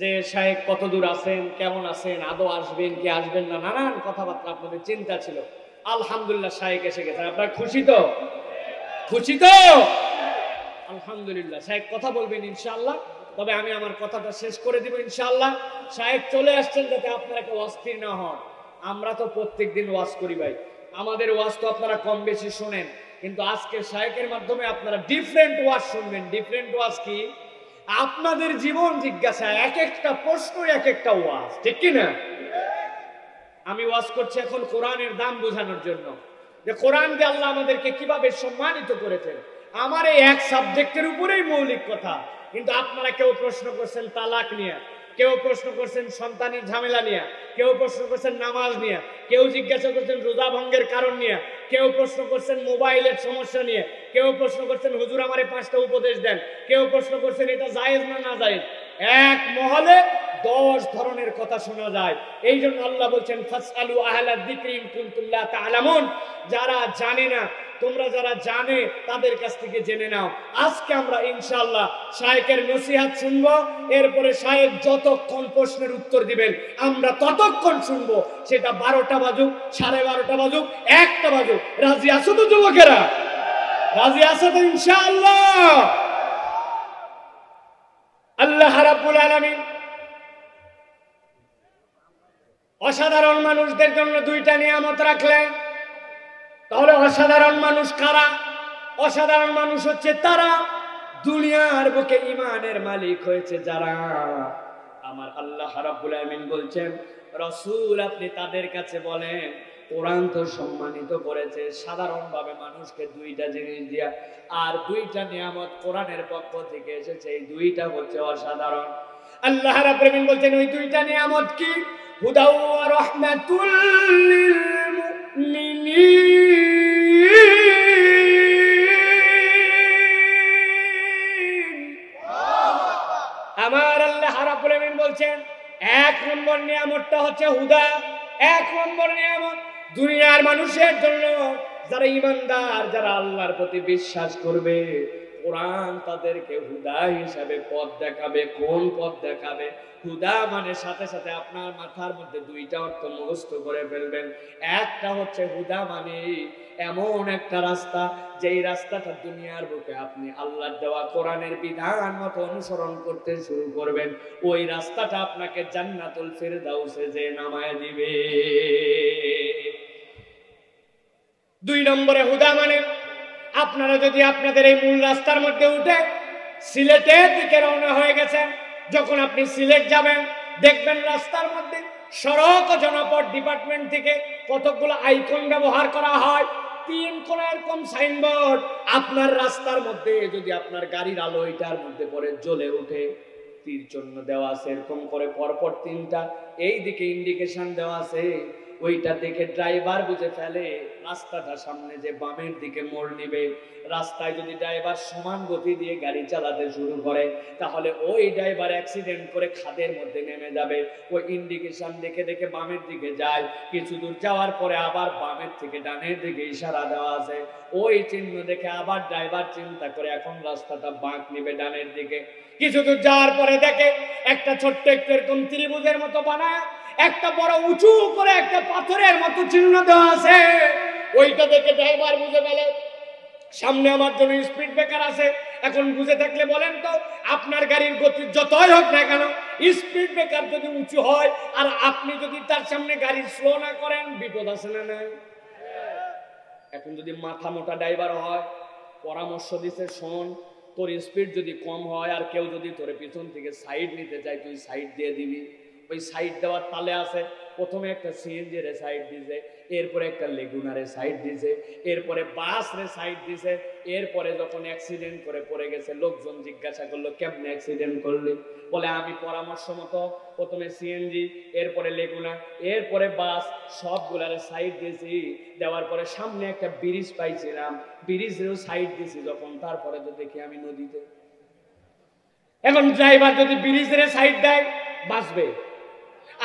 যে শায়েখ কত দূর আছেন, কেমন আছেন, আদৌ আসবেন কি আসবেন না, নানান কথাবার্তা আপনাদের চিন্তা ছিল। আলহামদুলিল্লাহ শায়েখ এসে গেছেন। আপনারা খুশি তো? খুশি তো? আলহামদুলিল্লাহ। শায়েখ কথা বলবেন ইনশাআল্লাহ, তবে আমি আমার কথাটা শেষ করে দিব ইনশাআল্লাহ। শায়েখ চলে আসছেন যাতে আপনারা কেউ অস্থির না হন। আমরা তো প্রত্যেকদিন ওয়াজ করি ভাই, আমাদের ওয়াজ তো আপনারা কম বেশি শুনেন, কিন্তু আজকে শায়েখের মাধ্যমে আপনারা ডিফারেন্ট ওয়াজ শুনবেন। ডিফারেন্ট ওয়াজ কি? আপনাদের জীবন জিজ্ঞাসা, এক একটা প্রশ্ন এক একটা ওয়াজ। ঠিক কি না? আমি ওয়াজ করছি এখন কোরআনের দাম বোঝানোর জন্য, যে কোরআন দিয়ে আল্লাহ আমাদেরকে কিভাবে সম্মানিত করেছেন। আমার এই এক সাবজেক্টের উপরেই মৌলিক কথা, কিন্তু আপনারা কেউ প্রশ্ন করছেন তালাক নিয়ে, কেউ প্রশ্ন করছেন সন্তানের ঝামেলা নিয়ে, কেউ প্রশ্ন করছেন নামাজ নিয়ে, কেউ জিজ্ঞাসা করছেন রোজা ভঙ্গের কারণ নিয়ে, কেউ প্রশ্ন করছেন মোবাইলের সমস্যা নিয়ে, কেউ প্রশ্ন করছেন হুজুর আমারে 5টা উপদেশ দেন, কেউ প্রশ্ন করছেন এটা জায়েজ না না জায়েজ। এক মহলে 10 ধরনের কথা শোনা যায়। এই জন্য আল্লাহ বলছেন ফাসআলু আহলা যিকরি ইন কুনতুম লা তা'লামুন। যারা জানে না, তোমরা যারা জানে তাদের কাছ থেকে জেনে নাও। আজকে আমরা ইনশাআল্লাহ শায়েখের নসিহত শুনবো, এরপরে শায়েখ যতক্ষণ প্রশ্নের উত্তর দিবেন আমরা ততক্ষণ শুনবো। সেটা 12টা বাজুক, 12:30 বাজুক, 1টা বাজুক। রাজি আছো তো যুবকেরা? রাজি আছো তো ইনশাআল্লাহ? আল্লাহ রাব্বুল আলামিন অসাধারণ মানুষদের জন্য 2টা নিয়ামত রাখলেন। তাহলে অসাধারণ মানুষ কারা? অসাধারণ মানুষ হচ্ছে তারা দুনিয়ার বুকে ঈমানের মালিক হয়েছে যারা। আমার আল্লাহ রাব্বুল আলামিন বলছেন, রাসূল আপনি তাদের কাছে বলেন, কোরআন তো সম্মানিত করেছে সাধারণভাবে মানুষকে 2টা জিনিস দিয়া, আর 2টা নিয়ামত কোরআনের পক্ষ থেকে এসেছে। এই 2টা হচ্ছে অসাধারণ। আল্লাহ রাব্বুল আলামিন বলছেন ওই 2টা নিয়ামত কি? হুদা ওয়া রাহমাতুল লিল মুমিনিন। আমার আল্লাহ রাব্বুল আলামিন বলছেন বলছেন 1 নম্বর নিয়ামতটা হচ্ছে হুদা। 1 নম্বর নিয়ামত দুনিয়ার মানুষের জন্য, যারা ঈমানদার, যারা আল্লাহর প্রতি বিশ্বাস করবে, কোরআন তাদেরকে হুদা হিসাবে পথ দেখাবে। কোন পথ দেখাবে? হুদা মানে সাথে সাথে আপনার মাথার মধ্যে 2টা অর্থ মুখস্থ করে ফেলবেন। একটা হচ্ছে হুদা মানে এমন একটা রাস্তা, যেই রাস্তাটা দুনিয়ার বুকে আপনি আল্লাহর দেওয়া কোরআনের বিধান মতো অনুসরণ করতে শুরু করবেন, ওই রাস্তাটা আপনাকে জান্নাতুল ফিরদাউসে যে নামায় দিবে। 2 নম্বরে হুদা মানে আপনারা যদি আপনাদের এই মূল রাস্তার মধ্যে উঠে সিলেটের দিকে রওনা হয়ে গেছেন, যখন আপনি সিলেট যাবেন দেখবেন রাস্তার মধ্যে সড়ক ও জনপথ ডিপার্টমেন্ট থেকে কতগুলো আইকন ব্যবহার করা হয়। 3 কোণ এরকম সাইনবোর্ড আপনার রাস্তার মধ্যে, যদি আপনার গাড়ির আলো এটার মধ্যে পরে জ্বলে ওঠে, তীর চিহ্ন দেওয়া আছে এরকম করে পরপর 3টা, এই দিকে ইন্ডিকেশন দেওয়া আছে, ওইটা দেখে ড্রাইভার বুঝে ফেলে রাস্তাটা সামনে যে বামের দিকে মোড় নিবে। রাস্তায় যদি ড্রাইভার সমান গতি দিয়ে গাড়ি চালাতে শুরু করে, তাহলে ওই ড্রাইভার অ্যাক্সিডেন্ট করে খাদের মধ্যে নেমে যাবে। ওই ইন্ডিকেশন দেখে দেখে বামের দিকে যায়, কিছু দূর যাওয়ার পরে আবার বামের থেকে ডানের দিকে ইশারা দেওয়া আছে, ওই চিহ্ন দেখে আবার ড্রাইভার চিন্তা করে এখন রাস্তাটা বাঁক নিবে ডানের দিকে। কিছু দূর যাওয়ার পরে দেখে একটা ছোট্ট একটু এরকম ত্রিভুজের মতো বানায় একটা বড় উঁচু করে একটা পাথরের মতো চিহ্ন দেওয়া আছে, ওইটা দেখে ড্রাইভার বুঝে ফেলে সামনে আমার জন্য স্পিড ব্রেকার আছে। এখন বুঝে থাকলে বলেন তো, আপনার গাড়ির গতি যতই হোক না কেন, স্পিড ব্রেকার যদি উঁচু হয় আর আপনি যদি তার সামনে গাড়ি স্লো না করেন, বিপদ আছে না নাই? এখন যদি মাথা মোটা ড্রাইভার হয়, পরামর্শ দিছে শোন, তোর স্পিড যদি কম হয় আর কেউ যদি তোর পিছন থেকে সাইড নিতে চায়, তুই সাইড দিয়ে দিবি। ওই সাইড দেওয়ার তালে আছে, প্রথমে একটা সিএনজি রে সাইড দিছে, এরপরে একটা লেগুনারে সাইড দিছে, এরপরে বাস রে সাইড দিছে। এরপরে যখন অ্যাক্সিডেন্ট করে পড়ে গেছে, লোকজন জিজ্ঞাসা করলো কেমনে অ্যাক্সিডেন্ট করলি? বলে আমি পরামর্শ মতো প্রথমে সিএনজি, এরপরে লেগুনা, এরপরে বাস, সবগুলারে সাইড দিয়েছি। দেওয়ার পরে সামনে একটা ব্রিজ পাইছিলাম, ব্রিজেরও সাইড দিছি যখন, তারপরে তো দেখি আমি নদীতে। এখন ড্রাইভার যদি ব্রিজের সাইড দেয় বাঁচবে,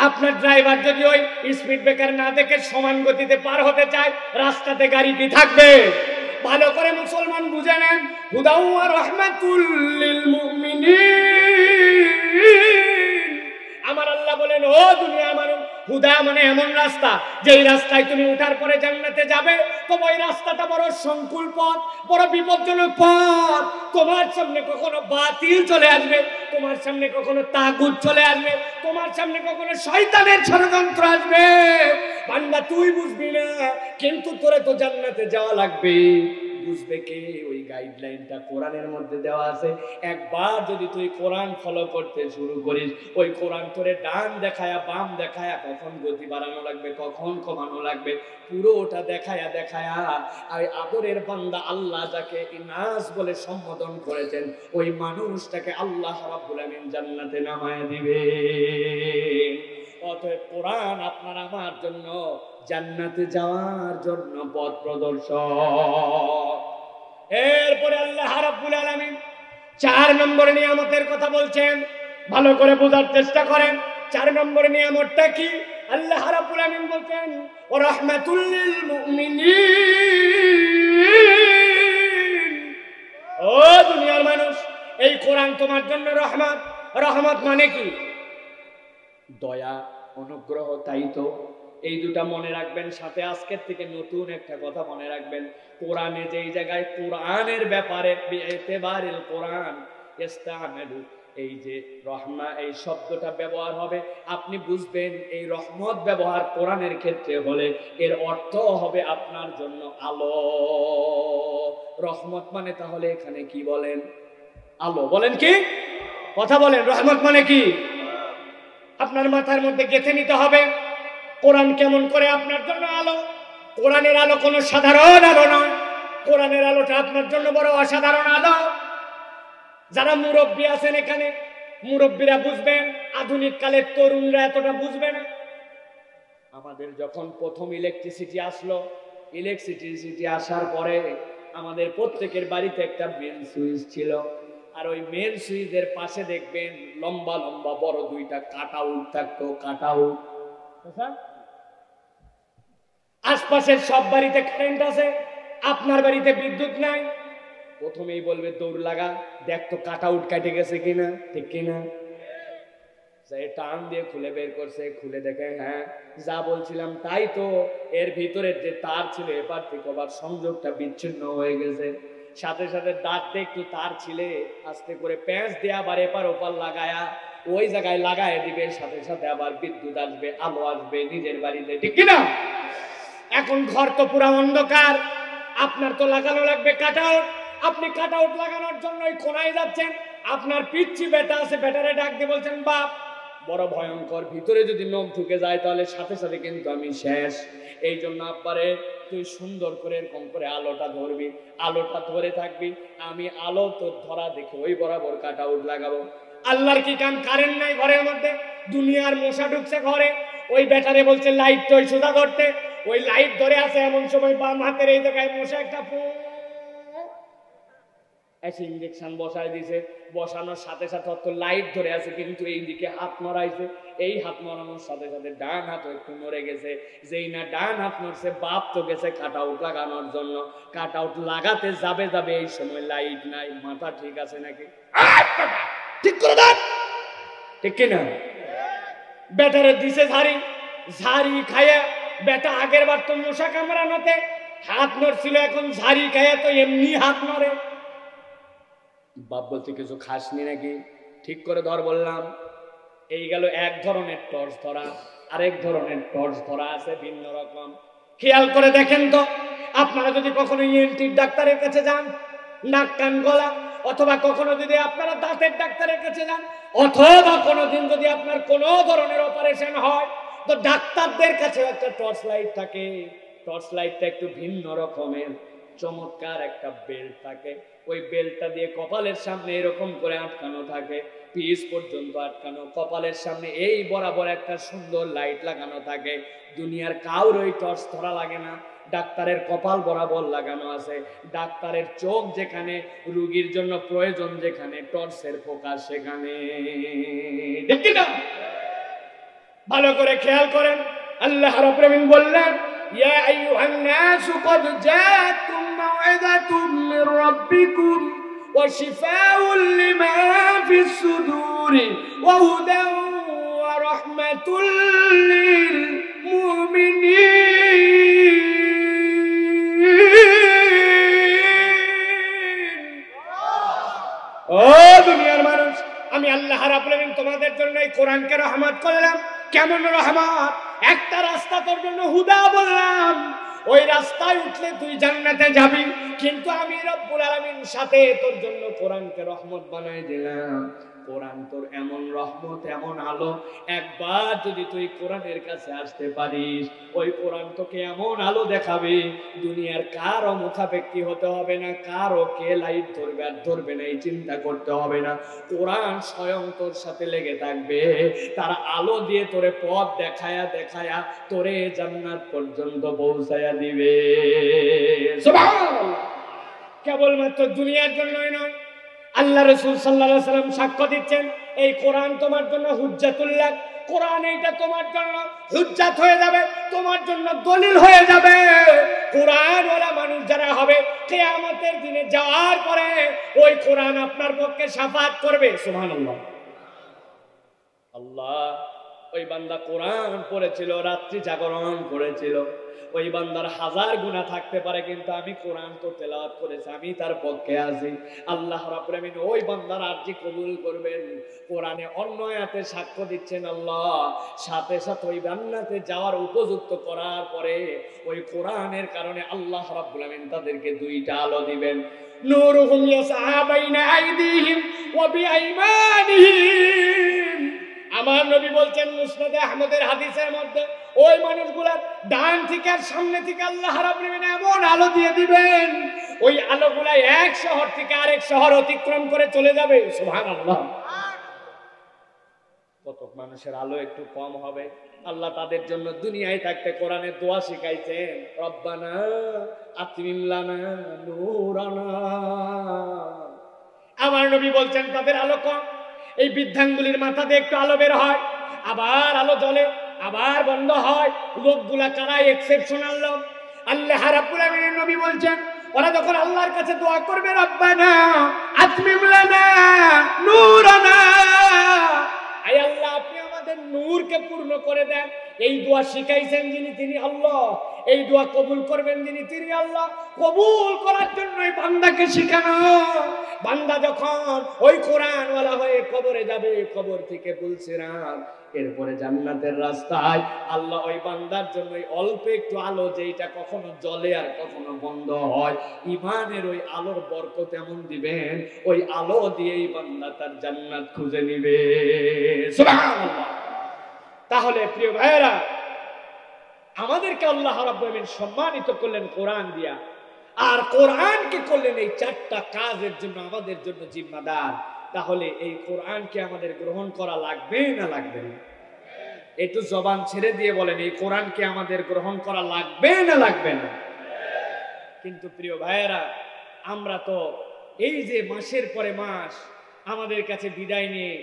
আপনার ড্রাইভার যদি ওই স্পিড ব্রেকার না দেখে সমান গতিতে পার হতে চায়, রাস্তাতে গাড়ি কি থাকবে? ভালো করে মুসলমান বুঝে নেন, হুদাউ ওয়া রাহমাতুল লিল মুমিনিন। আমার আল্লাহ বলেন, ও দুনিয়া মানুষ, হুদা মানে এমন রাস্তা যেই রাস্তায় তুমি উঠার পরে জান্নাতে যাবে, তবে ওই রাস্তাটা বড় সংকুল পথ, বড় বিপজ্জনক পথ। তোমার সামনে কখনো বাতিল চলে আসবে, তোমার সামনে কখনো তাগুত চলে আসবে, তোমার সামনে কখনো শয়তানের ষড়যন্ত্র আসবে। বান্দা তুই বুঝবি না, কিন্তু তোরে তো জান্নাতে যাওয়া লাগবে। বুঝবে কে? ওই গাইডলাইনটা কোরআনের মধ্যে দেওয়া আছে। একবার যদি তুই কোরআন ফলো করতে শুরু করিস, ওই কোরআন তোরে ডান দেখায়া বাম দেখায়া কখন গতি বাড়ানো লাগবে, কখন কমানো লাগবে, পুরো ওটা দেখায়া দেখায়া আর আদরের বান্দা আল্লাহ যাকে ইনাস বলে সম্বোধন করেছেন, ওই মানুষটাকে আল্লাহ রাব্বুল আমিন জান্নাতে নামায় দিবে। অতএব কোরআন আপনার আমার জন্য জান্নাতে যাওয়ার জন্য পথ প্রদর্শক। এরপরে আল্লাহ রাব্বুল আলামিন 4 নম্বর নিয়ামতের কথা বলছেন, ভালো করে বোঝার চেষ্টা করেন। 4 নম্বর নিয়ামতটা কি? আল্লাহ রাব্বুল আলামিন বলছেন, ওয়া রাহমাতুল লিল মুমিনিন। ও দুনিয়ার মানুষ, এই কোরআন তোমার জন্য রহমত। রহমত মানে কি? দয়া, অনুগ্রহ, তাই তো। এই দুটা মনে রাখবেন। সাথে আজকের থেকে নতুন একটা কথা মনে রাখবেন, কোরআনে যেই জায়গায় কোরআনের ব্যাপারে বিইতিবারিল কোরআন ইস্তামেলু, এই যে রহমা এই শব্দটা ব্যবহার হবে, আপনি বুঝবেন এই রহমত ব্যবহার কোরআনের ক্ষেত্রে হলে এর অর্থ হবে আপনার জন্য আলো। রহমত মানে তাহলে এখানে কি বলেন? আলো। বলেন কি? কথা বলেন। রহমত মানে কি? আপনার মাথার মধ্যে গেঁথে নিতে হবে, কোরআন কেমন করে আপনার জন্য আলো। কোরআনের আলো কোনো সাধারণ আলো নয়, কোরআনের আলোটা আপনার জন্য বড় অসাধারণ আলো। যারা মুরব্বী আছেন এখানে, মুরব্বীরা বুঝবেন, আধুনিক কালের তরুণরা এতটা বুঝবে না। আমাদের যখন প্রথম ইলেকট্রিসিটি আসলো, ইলেকট্রিসিটি আসার পরে আমাদের প্রত্যেকের বাড়িতে একটা মেন সুইচ ছিল। আর ওই মেন সুইচের পাশে দেখবেন লম্বা লম্বা বড় দুইটা কাটআউট থাকতো, কাটআউট। আশপাশের সব বাড়িতে কারেন্ট আছে, আপনার বাড়িতে বিদ্যুৎ নাই। প্রথমেই বলবে দৌড় লাগা, দেখ তো কাটআউট কেটে গেছে কিনা, ঠিক কিনা। টান দিয়ে খুলে বের করছে, খুলে দেখে হ্যাঁ যা বলছিলাম তাই তো, এর ভিতরে যে তার ছিল এপার থেকে আবার সংযোগটা বিচ্ছিন্ন হয়ে গেছে। সাথে সাথে দাঁত দিয়ে একটু তার ছিলে আস্তে করে প্যাঁচ দিয়ে আবার এপার ওপার লাগায়া ওই জায়গায় লাগায় দিবে, সাথে সাথে আবার বিদ্যুৎ আসবে, আলো আসবে নিজের বাড়িতে, ঠিক কিনা। এখন ঘর তো পুরো অন্ধকার, আপনার তো লাগানো লাগবে কাটআউট। আপনি কাটআউট লাগানোর জন্য ওই কোনায় যাচ্ছেন, আপনার পিচ্ছি বেটা আছে, বেটারে ডাক দিয়ে বলছেন বাপ বড় ভয়ঙ্কর, ভিতরে যদি নখ ঢুকে যায় তাহলে সাথে সাথে কিন্তু আমি শেষ। এই জন্য আব্বারে তুই সুন্দর করে এরকম করে আলোটা ধরবি, আলোটা ধরে থাকবি, আমি আলো তোর ধরা দেখে ওই বরাবর কাটআউট লাগাবো। আল্লাহর কি কাম, কারেন্ট নাই ঘরের মধ্যে, দুনিয়ার মশা ঢুকছে ঘরে, ওই ব্যাটারে বলছে লাইট তো সোজা ধরতে, ওই লাইট ধরে আছে, এমন সময় বাম হাতের এই জায়গায় মশা একটা এসে ইঞ্জেকশন বসায় দিছে, বসানোর সাথে সাথে অত লাইট ধরে আছে, কিন্তু এই দিকে হাত নড়াইছে, এই হাত নড়ানোর সাথে সাথে ডান হাত একটু নড়ে গেছে। যেই না ডান হাত নড়ছে, বাপ তো গেছে কাটআউট লাগানোর জন্য, কাটআউট লাগাতে যাবে যাবে এই সময় লাইট নাই। মাথা ঠিক আছে নাকি, ঠিক করে দেন, ঠিক কিনা। বেটারে দিছে ঝাড়ি, ঝাড়ি খায়া বেটা আগের বার তো মশা কামড়ানোতে হাত নড়ছিল, এখন ঝাড়ি খায়া তো এমনি হাত নড়ে। বাপ বলছে কিছু খাসনি নাকি, ঠিক করে ধর বললাম। এই গেল এক ধরনের টর্চ ধরা, আরেক ধরনের টর্চ ধরা আছে ভিন্ন রকম। খেয়াল করে দেখেন তো, আপনারা যদি কখনো ইএনটির ডাক্তারের কাছে যান, নাক কান গলা, অথবা কখনো যদি আপনারা দাঁতের ডাক্তারের কাছে যান, অথবা কোনোদিন যদি আপনার কোনো ধরনের অপারেশন হয়, তো ডাক্তারদের কাছে একটা টর্চ লাইট থাকে। টর্চ লাইটটা একটু ভিন্ন রকমের, চমৎকার একটা বেল্ট থাকে, ওই বেল্টটা দিয়ে কপালের সামনে এরকম করে আটকানো থাকে, পিস পর্যন্ত আটকানো, কপালের সামনে এই বরাবর একটা সুন্দর লাইট লাগানো থাকে। দুনিয়ার কাউর ওই টর্চ ধরা লাগে না, ডাক্তারের কপাল বরাবর লাগানো আছে। ডাক্তারের চোখ যেখানে, রোগীর জন্য প্রয়োজন যেখানে, টর্চের ফোকাস সেখানে। দেখি না, ভালো করে খেয়াল করেন। আল্লাহ রাব্বুল আলামিন বললেন ইয়া আইয়ুহান নাসু ক্বাদ জাআতুম মাউইযাতুম মির রাব্বিকুম ওয়া শিফাউন লিমা ফিস সুদুরি ওয়া হুদান ওয়া রাহমাতুল লিল মুমিনিন। ও দুনিয়ার মানুষ, আমি আল্লাহ রাব্বুল আলামিন তোমাদের জন্য এই কোরআনকে রহমত করলাম। কেমন রহমত? একটা রাস্তা তোর জন্য হুদা বললাম, ওই রাস্তায় উঠলে তুই জান্নাতে যাবি, কিন্তু আমি রব্বুল আলামিন সাথে তোর জন্য কোরআনকে রহমত বানাই দিলাম। কোরআন তোর এমন রহমত, এমন আলো, একবার যদি তুই কোরআনের কাছে আসতে পারিস, ওই কোরআন তোকে এমন আলো দেখাবে, দুনিয়ার কারো মুখাপেক্ষী হতে হবে না, কারো কে লাইট ধরবে আর ধরবে না এই চিন্তা করতে হবে না। কোরআন স্বয়ং তোর সাথে লেগে থাকবে, তার আলো দিয়ে তোরে পথ দেখায়া দেখায়া তোরে জান্নাত পর্যন্ত পৌঁছায়া দিবে। সুবহানাল্লাহ। কেবলমাত্র দুনিয়ার জন্যই নয়, আল্লাহ রাসূল সাল্লাল্লাহু আলাইহি ওয়াসাল্লাম সাক্ষ্য দিচ্ছেন এই কোরআন তোমার জন্য হুজ্জাতুল্লাহ। কোরআন এইটা তোমার জন্য হুজ্জাত হয়ে যাবে, তোমার জন্য দলিল হয়ে যাবে। কোরআন ওয়ালা মানুষ যারা হবে, কিয়ামতের দিনে যাওয়ার পরে ওই কোরআন আপনার পক্ষে শাফাআত করবে। সুবহানাল্লাহ। আল্লাহ, ওই বান্দা কোরআন পড়েছিল, রাত্রি জাগরণ করেছিল, ওই বান্দার হাজার গুনাহ থাকতে পারে, কিন্তু আমি কোরআন তো তেলাওয়াত করেছি, আমি তার পক্ষে আছি। আল্লাহ রাব্বুল আলামিন ওই বান্দার আরজি কবুল করবেন। কোরআনে অন্য আয়াতে সাক্ষ্য দিচ্ছেন আল্লাহ, সাথে সাথে ওই জান্নাতে যাওয়ার উপযুক্ত করার পরে ওই কোরআনের কারণে আল্লাহ রাব্বুল আলামিন তাদেরকে দুইটা আলো দিবেন। নূরুহুম ইয়াসআ বাইনা আইদিহিম ওয়া বিআইমানিহিম। আমার নবী বলছেন মুসনাদে আহমদের হাদিসের মধ্যে, ওই মানুষগুলা ডান থেকে আর সামনে থেকে আল্লাহ রাব্বুল আলামিন এমন আলো দিয়ে দিবেন, ওই আলোগুলা এক শহর থেকে আরেক শহর অতিক্রম করে চলে যাবে। সুবহানাল্লাহ। কত মানুষের আলো একটু কম হবে, আল্লাহ তাদের জন্য দুনিয়ায় থাকতে কোরআনে দোয়া শিখাইছেন, রব্বানা আতিমিম লানা নূরানা। আমার নবী বলছেন তাদের আলো কম, এই বৃদ্ধাঙ্গুলির মাথা দিয়ে একটু আলো বের হয়, আবার আলো জ্বলে, আবার বন্ধ হয়। লোকগুলা কারাই এক্সেপশনাল লোক। আল্লাহ রাব্বুল আলামিনের নবী বলছেন ওরা যখন আল্লাহর কাছে দোয়া করবে রব্বানা আতমিম লানা নূরানা, আয় আল্লাহ আপনি আমাদের নূরকে পূর্ণ করে দেন, এই দোয়া শিখাইছেন যিনি তিনি আল্লাহ, এই দোয়া কবুল করবেন যিনি তিনি আল্লাহ। কবুল করার জন্যই বান্দাকে শিখানো। বান্দা যখন ওই কোরআনওয়ালা হয়ে কবরে যাবে, কবর থেকে পুলসিরাত, এরপরে জান্নাতের রাস্তায় আল্লাহ ওই বান্দার জন্য অল্প একটু আলো যেটা কখনো জ্বলে আর কখনো বন্ধ হয়, ঈমানের ওই আলোর বরকত এমন দিবেন, ওই আলো দিয়েই বান্দা তার জান্নাত খুঁজে নিবে। সুবহানাল্লাহ। তাহলে প্রিয় ভাইয়েরা, আমাদেরকে আল্লাহ রাব্বুল আলামিন সম্মানিত করলেন কোরআন দিয়া, আর কোরআনকে করলেন এই চারটা কাজের জন্য আমাদের জন্য জিম্মাদার। তাহলে এই কোরআনকে আমাদের গ্রহণ করা লাগবে না লাগবে না? একটু জবান ছেড়ে দিয়ে বলেন, এই কোরআনকে আমাদের গ্রহণ করা লাগবে না লাগবে না? কিন্তু প্রিয় ভাইয়েরা, আমরা তো এই যে মাসের পরে মাস আমাদের কাছে বিদায় নিয়ে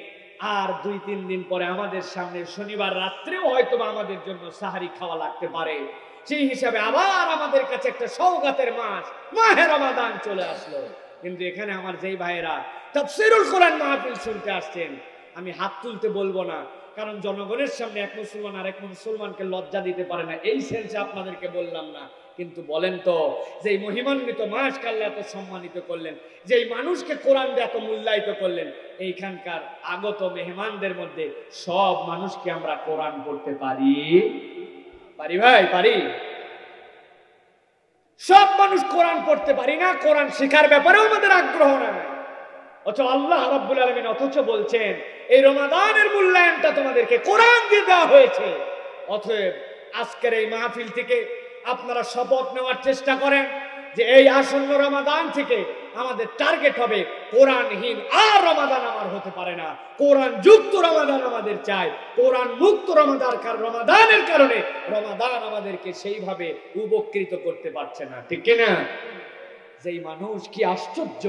আর 2-3 দিন পরে আমাদের সামনে শনিবার রাত্রেও হয়তো আমাদের জন্য সাহারি খাওয়া লাগতে পারে, সেই হিসাবে আবার আমাদের কাছে একটা সওগাতের মাস মাহে রমাদান চলে আসলো। কিন্তু এখানে আমার যেই ভাইয়েরা তাফসীরুল কোরআন মাহফিল শুনতে আসছেন, আমি হাত তুলতে বলবো না, কারণ জনগণের সামনে এক মুসলমান আর এক মুসলমানকে লজ্জা দিতে পারে না, এই সেন্সে আপনাদেরকে বললাম না। কিন্তু বলেন তো, যে মহিমান্বিত মাসকে আল্লাহ এত সম্মানিত করলেন, যেই মানুষকে কোরআন দিয়ে এত মূল্যায়িত করলেন, এইখানকার আগত মেহমানদের মধ্যে সব মানুষকে আমরা কোরআন পড়তে পারি? পারি ভাই? পারি? সব মানুষ কোরআন পড়তে পারি না, কোরআন শেখার ব্যাপারেও আমাদের আগ্রহ নাই। অথচ আল্লাহ রাব্বুল আলামিন বলছেন এই রমাদানের মূল্যায়নটা তোমাদেরকে কোরআন দিয়ে দেওয়া হয়েছে। অতএব আজকের এই মাহফিল থেকে আপনারা শপথ নেওয়ার চেষ্টা করেন যে এই আসন্ন রমাদান থেকে আমাদের টার্গেট হবে কোরআনহীন আর রমাদান আমার হতে পারে না, কোরআন যুক্ত রমাদান আমাদের চাই। কোরআন মুক্ত রমাদানের কারণে রমাদান আমাদেরকে সেইভাবে উপকৃত করতে পারছে না, ঠিক কিনা? যেই মানুষ, কি আশ্চর্য,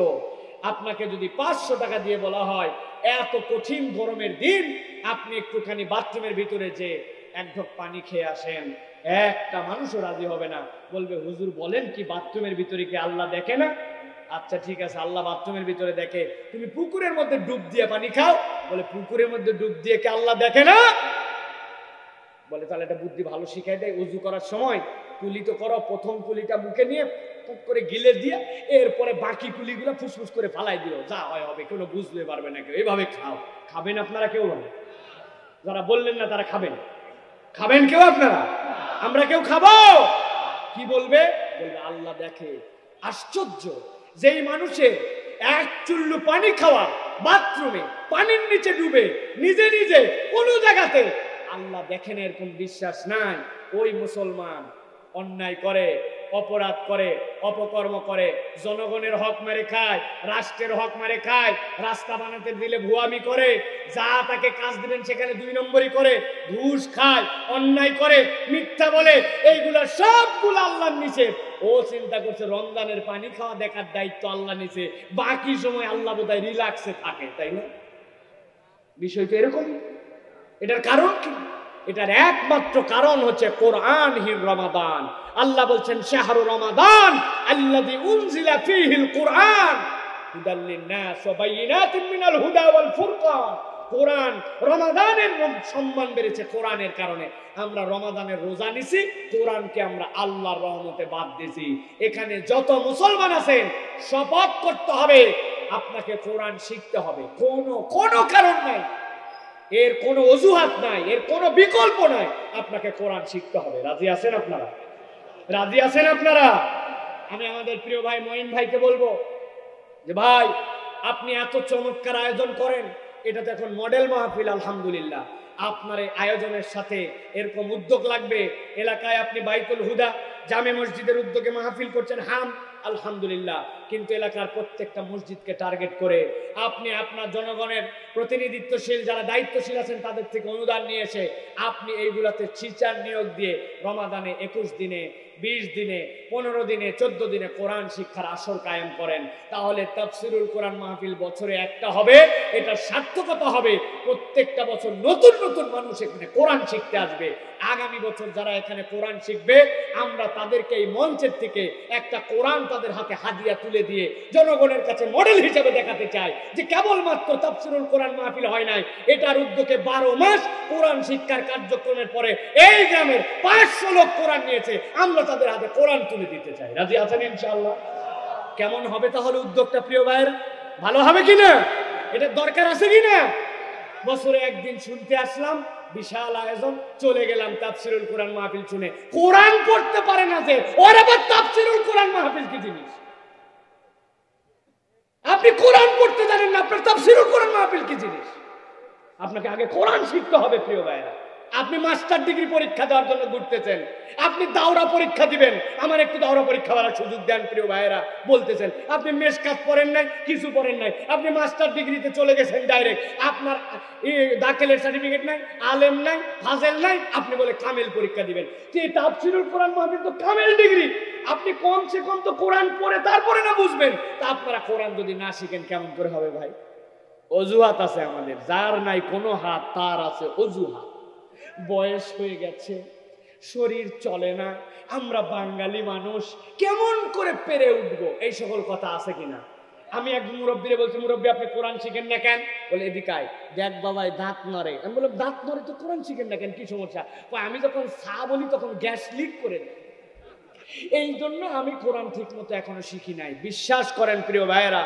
আপনাকে যদি 500 টাকা দিয়ে বলা হয় এত কঠিন গরমের দিন আপনি একটুখানি বাথরুমের ভিতরে যে এক ঢোক পানি খেয়ে আসেন, একটা মানুষও রাজি হবে না, বলবে হুজুর বলেন কি বাথরুমের ভিতরে কি আল্লাহ দেখে না? আচ্ছা ঠিক আছে, আল্লাহ বাথরুমের ভিতরে দেখে, তুমি পুকুরের মধ্যে ডুব দিয়ে পানি খাও, বলে পুকুরের মধ্যে ডুব দিয়ে কি আল্লাহ দেখে না? বলে তাহলে এটা বুদ্ধি ভালো শিখাই দেয়, উজু করার সময় কুলি তো করো, প্রথম কুলিটা মুখে নিয়ে টুক করে গিলে দিয়ে এরপরে বাকি কুলিগুলো ফুসফুস করে ফালাই দিও, যা হয় হবে, কেউ বুঝতে পারবে না কেউ, এইভাবে খাও। খাবেন আপনারা কেউ? যারা বললেন না তারা খাবেন? খাবেন কেউ আপনারা? আমরা কেউ খাবো? কি বলবে? বলবে আল্লাহ দেখে। আশ্চর্য, যেই মানুষের এক চুল্লু পানি খাওয়া, বাথরুমে পানির নিচে ডুবে নিজে নিজে কোনো জায়গাতে আল্লাহ দেখেন এরকম বিশ্বাস নাই, ওই মুসলমান অন্যায় করে, অপরাধ করে, অপকর্ম করে, জনগণের হক মেরে খায়, রাষ্ট্রের হক মেরে খায়, রাস্তা বানাতে দিলে ভুয়ামি করে, যা তাকে কাজ দিবেন সেখানে 2 নম্বরই করে, ঘুষ খায়, অন্যায় করে, মিথ্যা বলে, এইগুলা সবগুলো আল্লাহর নিচে। ও চিন্তা করছে রমজানের পানি খাওয়া দেখার দায়িত্ব আল্লাহ নিচে, বাকি সময় আল্লাহ বোধহয় রিল্যাক্সে থাকে, তাই না? বিষয়টা এরকম। এটার কারণ কি? এটার একমাত্র কারণ হচ্ছে কোরআনহীন রমাদান। আল্লাহ বলছেন শাহরু রমাদান আল্লাযী উনজিলা ফীহিল কুরআন হুদাল লিন-নাস ওয়া বাইয়িনাতিন মিনাল হুদা ওয়াল ফুরকান। কোরআন, রমাদানের সম্মান বেড়েছে কোরআনের কারণে। আমরা রমাদানের রোজা নিছি, কোরআনকে আমরা আল্লাহর রহমতে বাদ দিয়েছি। এখানে যত মুসলমান আছেন শপথ করতে হবে আপনাকে কোরআন শিখতে হবে, কোনো কারণ নাই, এর কোনো অজুহাত নাই, এর কোনো বিকল্প নাই, আপনাকে কোরআন শিখতে হবে। রাজি আছেন আপনারা? রাজি আছেন আপনারা? আমি আমাদের প্রিয় ভাই মঈন ভাইকে বলবো যে ভাই আপনি এত চমৎকার আয়োজন করেন, এটা তো এখন মডেল মাহফিল, আলহামদুলিল্লাহ। আপনার এই আয়োজনের সাথে এরকম উদ্যোগ লাগবে। এলাকায় আপনি বাইতুল হুদা জামে মসজিদের উদ্যোগে মাহফিল করছেন, হাম আলহামদুলিল্লাহ, কিন্তু এলাকার প্রত্যেকটা মসজিদকে টার্গেট করে আপনি আপনার জনগণের প্রতিনিধিত্বশীল যারা দায়িত্বশীল আছেন তাদের থেকে অনুদান নিয়ে এসে আপনি এইগুলাতে টিচার নিয়োগ দিয়ে রমাদানে 21 দিনে, 20 দিনে, 15 দিনে, 14 দিনে কোরআন শিক্ষার আসর কায়েম করেন। তাহলে তাফসিরুল কোরআন মাহফিল বছরে একটা হবে, এটা সার্থকতা হবে। প্রত্যেকটা বছর নতুন নতুন মানুষ এখানে কোরআন শিখতে আসবে। আগামী বছর যারা এখানে কোরআন শিখবে আমরা তাদেরকে এই মঞ্চের থেকে একটা কোরআন তাদের হাতে হাদিয়া তুলে দিয়ে জনগণের কাছে মডেল হিসেবে দেখাতে চাই যে কেবলমাত্র তাফসিরুল কোরআন মাহফিল হয় নাই, এটার উদ্যোগে 12 মাস কোরআন শিক্ষার কার্যক্রমের পরে এই গ্রামের 500 লোক কোরআন নিয়েছে, আমরা তাদের হাতে কোরআন তুলে দিতে চাই। রাজি আছেন ইনশাআল্লাহ? কেমন হবে তাহলে উদ্যোগটা প্রিয় ভাইয়েরা? ভালো হবে কিনা? এটা দরকার আছে কিনা? বছরে একদিন শুনতে আসলাম, বিশাল আয়োজন, চলে গেলাম তাফসিরুল কোরআন মাহফিল শুনে। কোরআন পড়তে পারে না যে ওর আবার তাফসিরুল কোরআন মাহফিল কি জিনিস? আপনি কোরআন পড়তে জানেন না, আপনার তাফসিরুল কোরআন মাহফিল কি জিনিস? আপনাকে আগে কোরআন শিখতে হবে প্রিয় ভাইরা। আপনি মাস্টার ডিগ্রি পরীক্ষা দেওয়ার জন্য ঘুরতেছেন, আপনি দাওরা পরীক্ষা দিবেন, আমার একটু দাওরা পরীক্ষা করার সুযোগ দেন প্রিয় ভাইরা বলতেছেন। আপনি মেশকাত পড়েন নাই, কিছু পড়েন নাই, আপনি মাস্টার ডিগ্রিতে চলে গেছেন ডাইরেক্ট। আপনার দাখিলের সার্টিফিকেট নাই, আলেম নাই, ফাজেল নাই, আপনি বলে কামেল পরীক্ষা দিবেন। তাফসিরুল কোরআন মাহফিল তো কামেল ডিগ্রি, আপনি কমসে কম তো কোরআন পড়ে তারপরে না বুঝবেন। তা আপনারা কোরআন যদি না শিখেন কেমন করে হবে ভাই? অজুহাত আছে আমাদের, যার নাই কোনো হাত তার আছে অজুহাত। বয়স হয়ে গেছে, শরীর চলে না, আমরা বাঙালি মানুষ, কেমন করে পেরে উঠবো, এই সকল কথা আছে কিনা? আমি এক মুরব্বীরে বলছি, মুরব্বী আপনি কোরআন শিখেন না কেন? বলে এদিকায় দেখ বাবাই দাঁত নড়ে। আমি বললাম দাঁত নড়ে তো কোরআন শিখেন না কেন, কি সমস্যা? আমি যখন চা বলি তখন গ্যাস লিক করে দেয়, এই জন্য আমি কোরআন ঠিক মতো এখনো শিখি নাই। বিশ্বাস করেন প্রিয় ভাইয়েরা,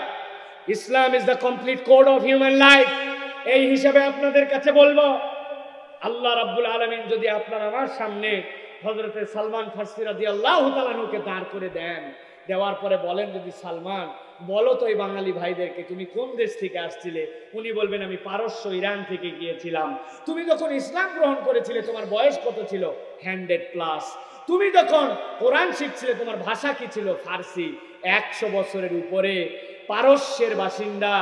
Islam is the complete code of human life. এই হিসাবে আপনাদের কাছে বলবো, আল্লাহ রাব্বুল আলামিন যদি আপনার আমার সামনে হযরতে সালমান ফারসি রাদিয়াল্লাহু তাআলা আনহুকে দাঁড় করে দেন, দেওয়ার পরে বলেন যদি সালমান বলো তো এই বাঙালি ভাইদেরকে তুমি কোন দেশ থেকে আসছিলে, উনি বলবেন আমি পারস্য ইরান থেকে গিয়েছিলাম। তুমি যখন ইসলাম গ্রহণ করেছিলে তোমার বয়স কত ছিল? 100+। তুমি যখন কোরআন শিখছিলে তোমার ভাষা কি ছিল? ফার্সি। 100 বছরের উপরে পারস্যের বাসিন্দা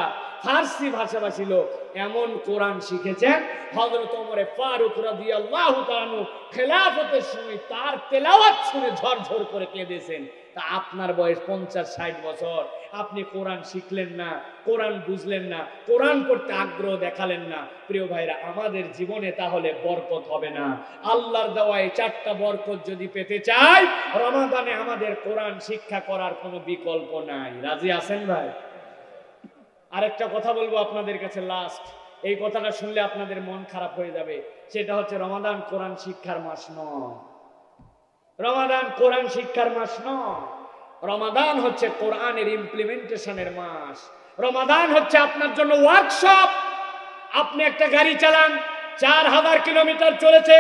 ফার্সি ভাষাভাষী লোক এমন কোরআন শিখেছেন, হযরত ওমর ফারুক রাদিয়াল্লাহু তাআলা আনহু খেলাফতের সময় তার তেলাওয়াত শুনে ঝরঝর করে কেঁদেছেন। তা আপনার বয়স 50-60 বছর, আপনি কোরআন শিখলেন না, কোরআন বুঝলেন না, কোরআন পড়তে আগ্রহ দেখালেন না। প্রিয় ভাইরা, আমাদের জীবনে তাহলে বরকত হবে না। আল্লাহর দেওয়া এই 4টা বরকত যদি পেতে চাই, রমাদানে আমাদের কোরআন শিক্ষা করার কোনো বিকল্প নাই। রাজি আছেন ভাই? আরেকটা কথা বলবো আপনাদের কাছে লাস্ট, এই কথাটা শুনলে আপনাদের মন খারাপ হয়ে যাবে। সেটা হচ্ছে রমাদান কোরআন শিক্ষার মাস নয়। রমাদান কোরআন শিক্ষার মাস নয়। রমাদান হচ্ছে কোরআনের ইমপ্লিমেন্টেশনের মাস। রমাদান হচ্ছে আপনার জন্য ওয়ার্কশপ। আপনি একটা গাড়ি চালান, 4000 কিলোমিটার চলেছে,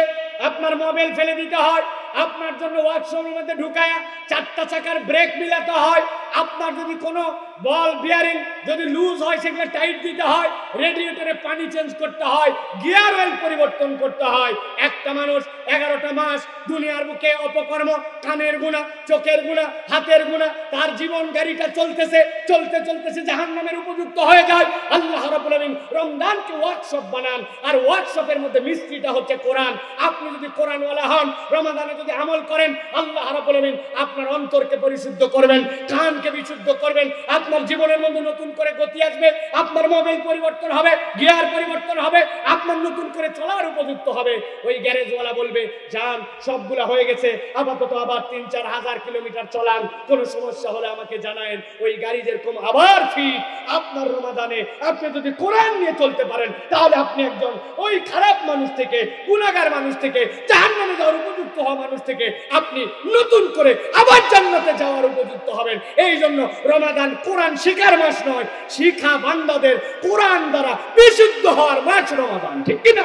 আপনার মোবাইল ফেলে দিতে হয়, আপনার জন্য ওয়ার্কশপের মধ্যে ঢুকায়া 4টা চাকার ব্রেক মিলাতে হয়। আপনার যদি কোনো বল বিয়ারিং যদি লুজ হয় সেগুলো টাইট দিতে হয়, রেডিয়েটরে পানি চেঞ্জ করতে হয়, গিয়ার অয়েল পরিবর্তন করতে হয়। একটা মানুষ 11টা মাস দুনিয়ার বুকে অপকর্ম, কানের গুনাহ, চোখের গুনাহ, হাতের গুনাহ, তার জীবন গাড়িটা চলতেছে জাহান্নামের উপযুক্ত হয়ে যায়। আল্লাহ রাব্বুল আলামিন রমজানকে ওয়ার্কশপ বানান, আর ওয়ার্কশপের মধ্যে মিস্ত্রিটা হচ্ছে কোরআন। আপনি যদি কোরআনওয়ালা হন, রমাদানে যদি আমল করেন, আল্লাহ রাব্বুল আলামিন আপনার অন্তরকে পরিশুদ্ধ করবেন, কানকে বিশুদ্ধ করবেন, আপনার জীবনের মধ্যে নতুন করে গতি আসবে, আপনার মোবাইল পরিবর্তন হবে, গিয়ার পরিবর্তন হবে, আপনার নতুন করে চলার উপযুক্ত হবে। ওই গ্যারেজওয়ালা বলবে যান সবগুলা হয়ে গেছে, আপাতত আবার 3-4 হাজার কিলোমিটার চলান, কোনো সমস্যা হলে আমাকে জানায়েন। ওই গাড়ি যেরকম আবার ফিট, আপনার রমাদানে আপনি যদি কোরআন নিয়ে চলতে পারেন, তাহলে আপনি একজন ওই খারাপ মানুষ থেকে, গুনাহগার মানুষ থেকে, জাহান্নামে যাওয়ার উপযুক্ত হওয়া মানুষ থেকে আপনি নতুন করে আবার জান্নাতে যাওয়ার উপযুক্ত হবেন। এই জন্য রমাদান কোরআন শিখার মাস নয়, শিখা বান্দাদের কোরআন দ্বারা বিশুদ্ধ হওয়ার মাস রমাদান। ঠিক কিনা?